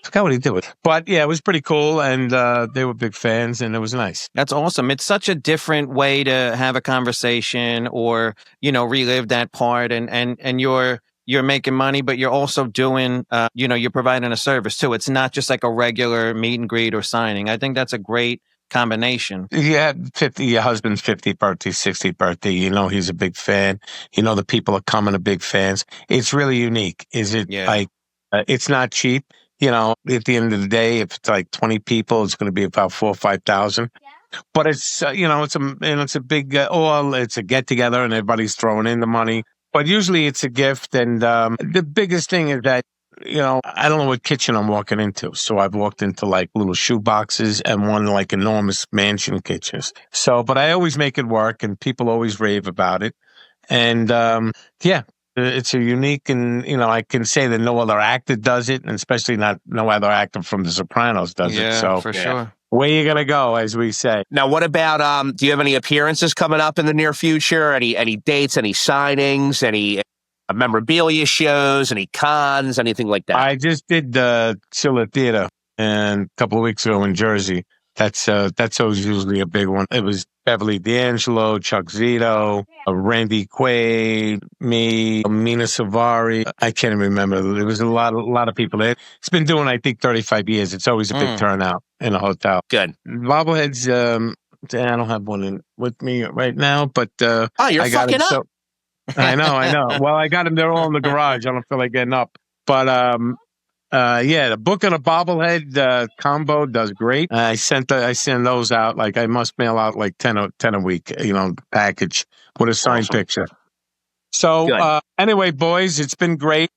forgot what he did with it. But yeah, it was pretty cool, and they were big fans, and it was nice. That's awesome. It's such a different way to have a conversation or relive that part, and you're making money, but you're also doing, you're providing a service too. It's not just like a regular meet and greet or signing. I think that's a great combination. Yeah, your husband's 50th birthday, 60th birthday. He's a big fan. The people are coming to big fans. It's really unique. Is it like, it's not cheap. At the end of the day, if it's like 20 people, it's going to be about 4,000 or 5,000. But it's, it's a big, it's a get together and everybody's throwing in the money. But usually it's a gift. And the biggest thing is that, I don't know what kitchen I'm walking into. So I've walked into like little shoe boxes and one like enormous mansion kitchens. But I always make it work and people always rave about it. And it's a unique and, I can say that no other actor does it, and especially no other actor from The Sopranos does it. So for sure. Where you going to go, as we say? Now, what about, do you have any appearances coming up in the near future? Any dates, any signings, any memorabilia shows, any cons, anything like that? I just did the Chiller Theater a couple of weeks ago in Jersey. That's always usually a big one. It was Beverly D'Angelo, Chuck Zito, Randy Quaid, me, Mina Savari. I can't even remember. There was a lot of people there. It's been doing, I think, 35 years. It's always a big turnout in a hotel. Good. Bobbleheads, I don't have one with me right now, but you're I got fucking it. up. I know. Well, I got them. They're all in the garage. I don't feel like getting up. But the book and a bobblehead combo does great. I send those out. Like I must mail out like 10 a week, package with a signed picture. So anyway, boys, it's been great.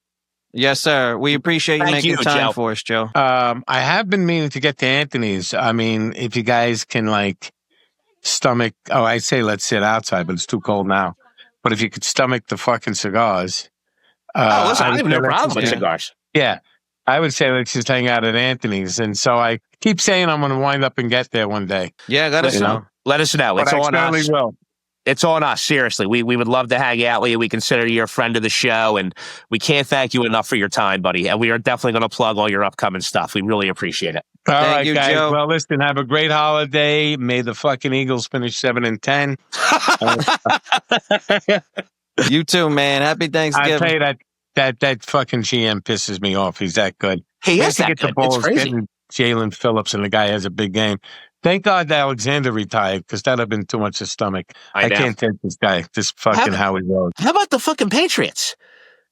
Yes, sir. We appreciate you making time Joe. for us, Joe. I have been meaning to get to Anthony's. I mean, if you guys can like stomach, I say let's sit outside, but it's too cold now. But if you could stomach the fucking cigars. Listen, I have no problem with cigars. Yeah. I would say let's just hang out at Anthony's. And so I keep saying I'm going to wind up and get there one day. Yeah, let us know. Let us know. But It's on us. Will. It's on us. Seriously. We would love to hang out with you. We consider you a friend of the show, and we can't thank you enough for your time, buddy. And we are definitely going to plug all your upcoming stuff. We really appreciate it. All Thank right, you, guys. Joe. Well, listen, have a great holiday. May the fucking Eagles finish 7-10. You too, man. Happy Thanksgiving. I tell you that fucking GM pisses me off. He's that good. He is that get the good. balls It's crazy. getting Jalen Phillips, and the guy has a big game. Thank God that Alexander retired because that'd have been too much to stomach. I know. can't take this guy, this fucking Howie Road. How about the fucking Patriots?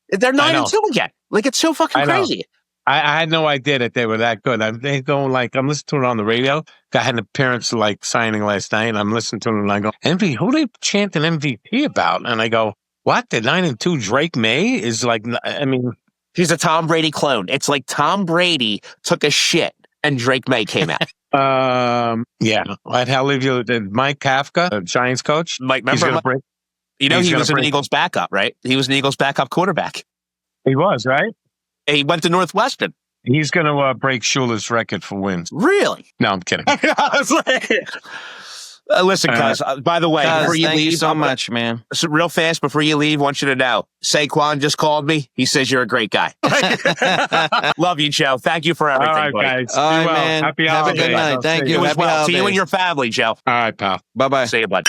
They're I 9-2 again. Like, it's so fucking I know. crazy. I had no idea that they were that good. They go like, I'm listening to it on the radio. Guy had an appearance like signing last night, and I'm listening to it, and I go, who they chanting MVP about? And I go, what? The 9-2 Drake May is like, I mean, he's a Tom Brady clone. It's like Tom Brady took a shit and Drake May came out. Yeah. I'd leave you Mike Kafka, the Giants coach. Mike, remember? He was an Eagles backup, right? He was an Eagles backup quarterback. He was, right? He went to Northwestern. He's going to break Schuler's record for wins. Really? No, I'm kidding. Listen, cuz, by the way, before you thank leave, you so much, man. So real fast, before you leave, I want you to know, Saquon just called me. He says you're a great guy. Love you, Joe. Thank you for everything, all right, buddy. guys. All right, well. man. Happy Have a holidays. good night. Thank you. You as Happy well. To you holidays. and your family, Joe. All right, pal. Bye-bye. See you, bud.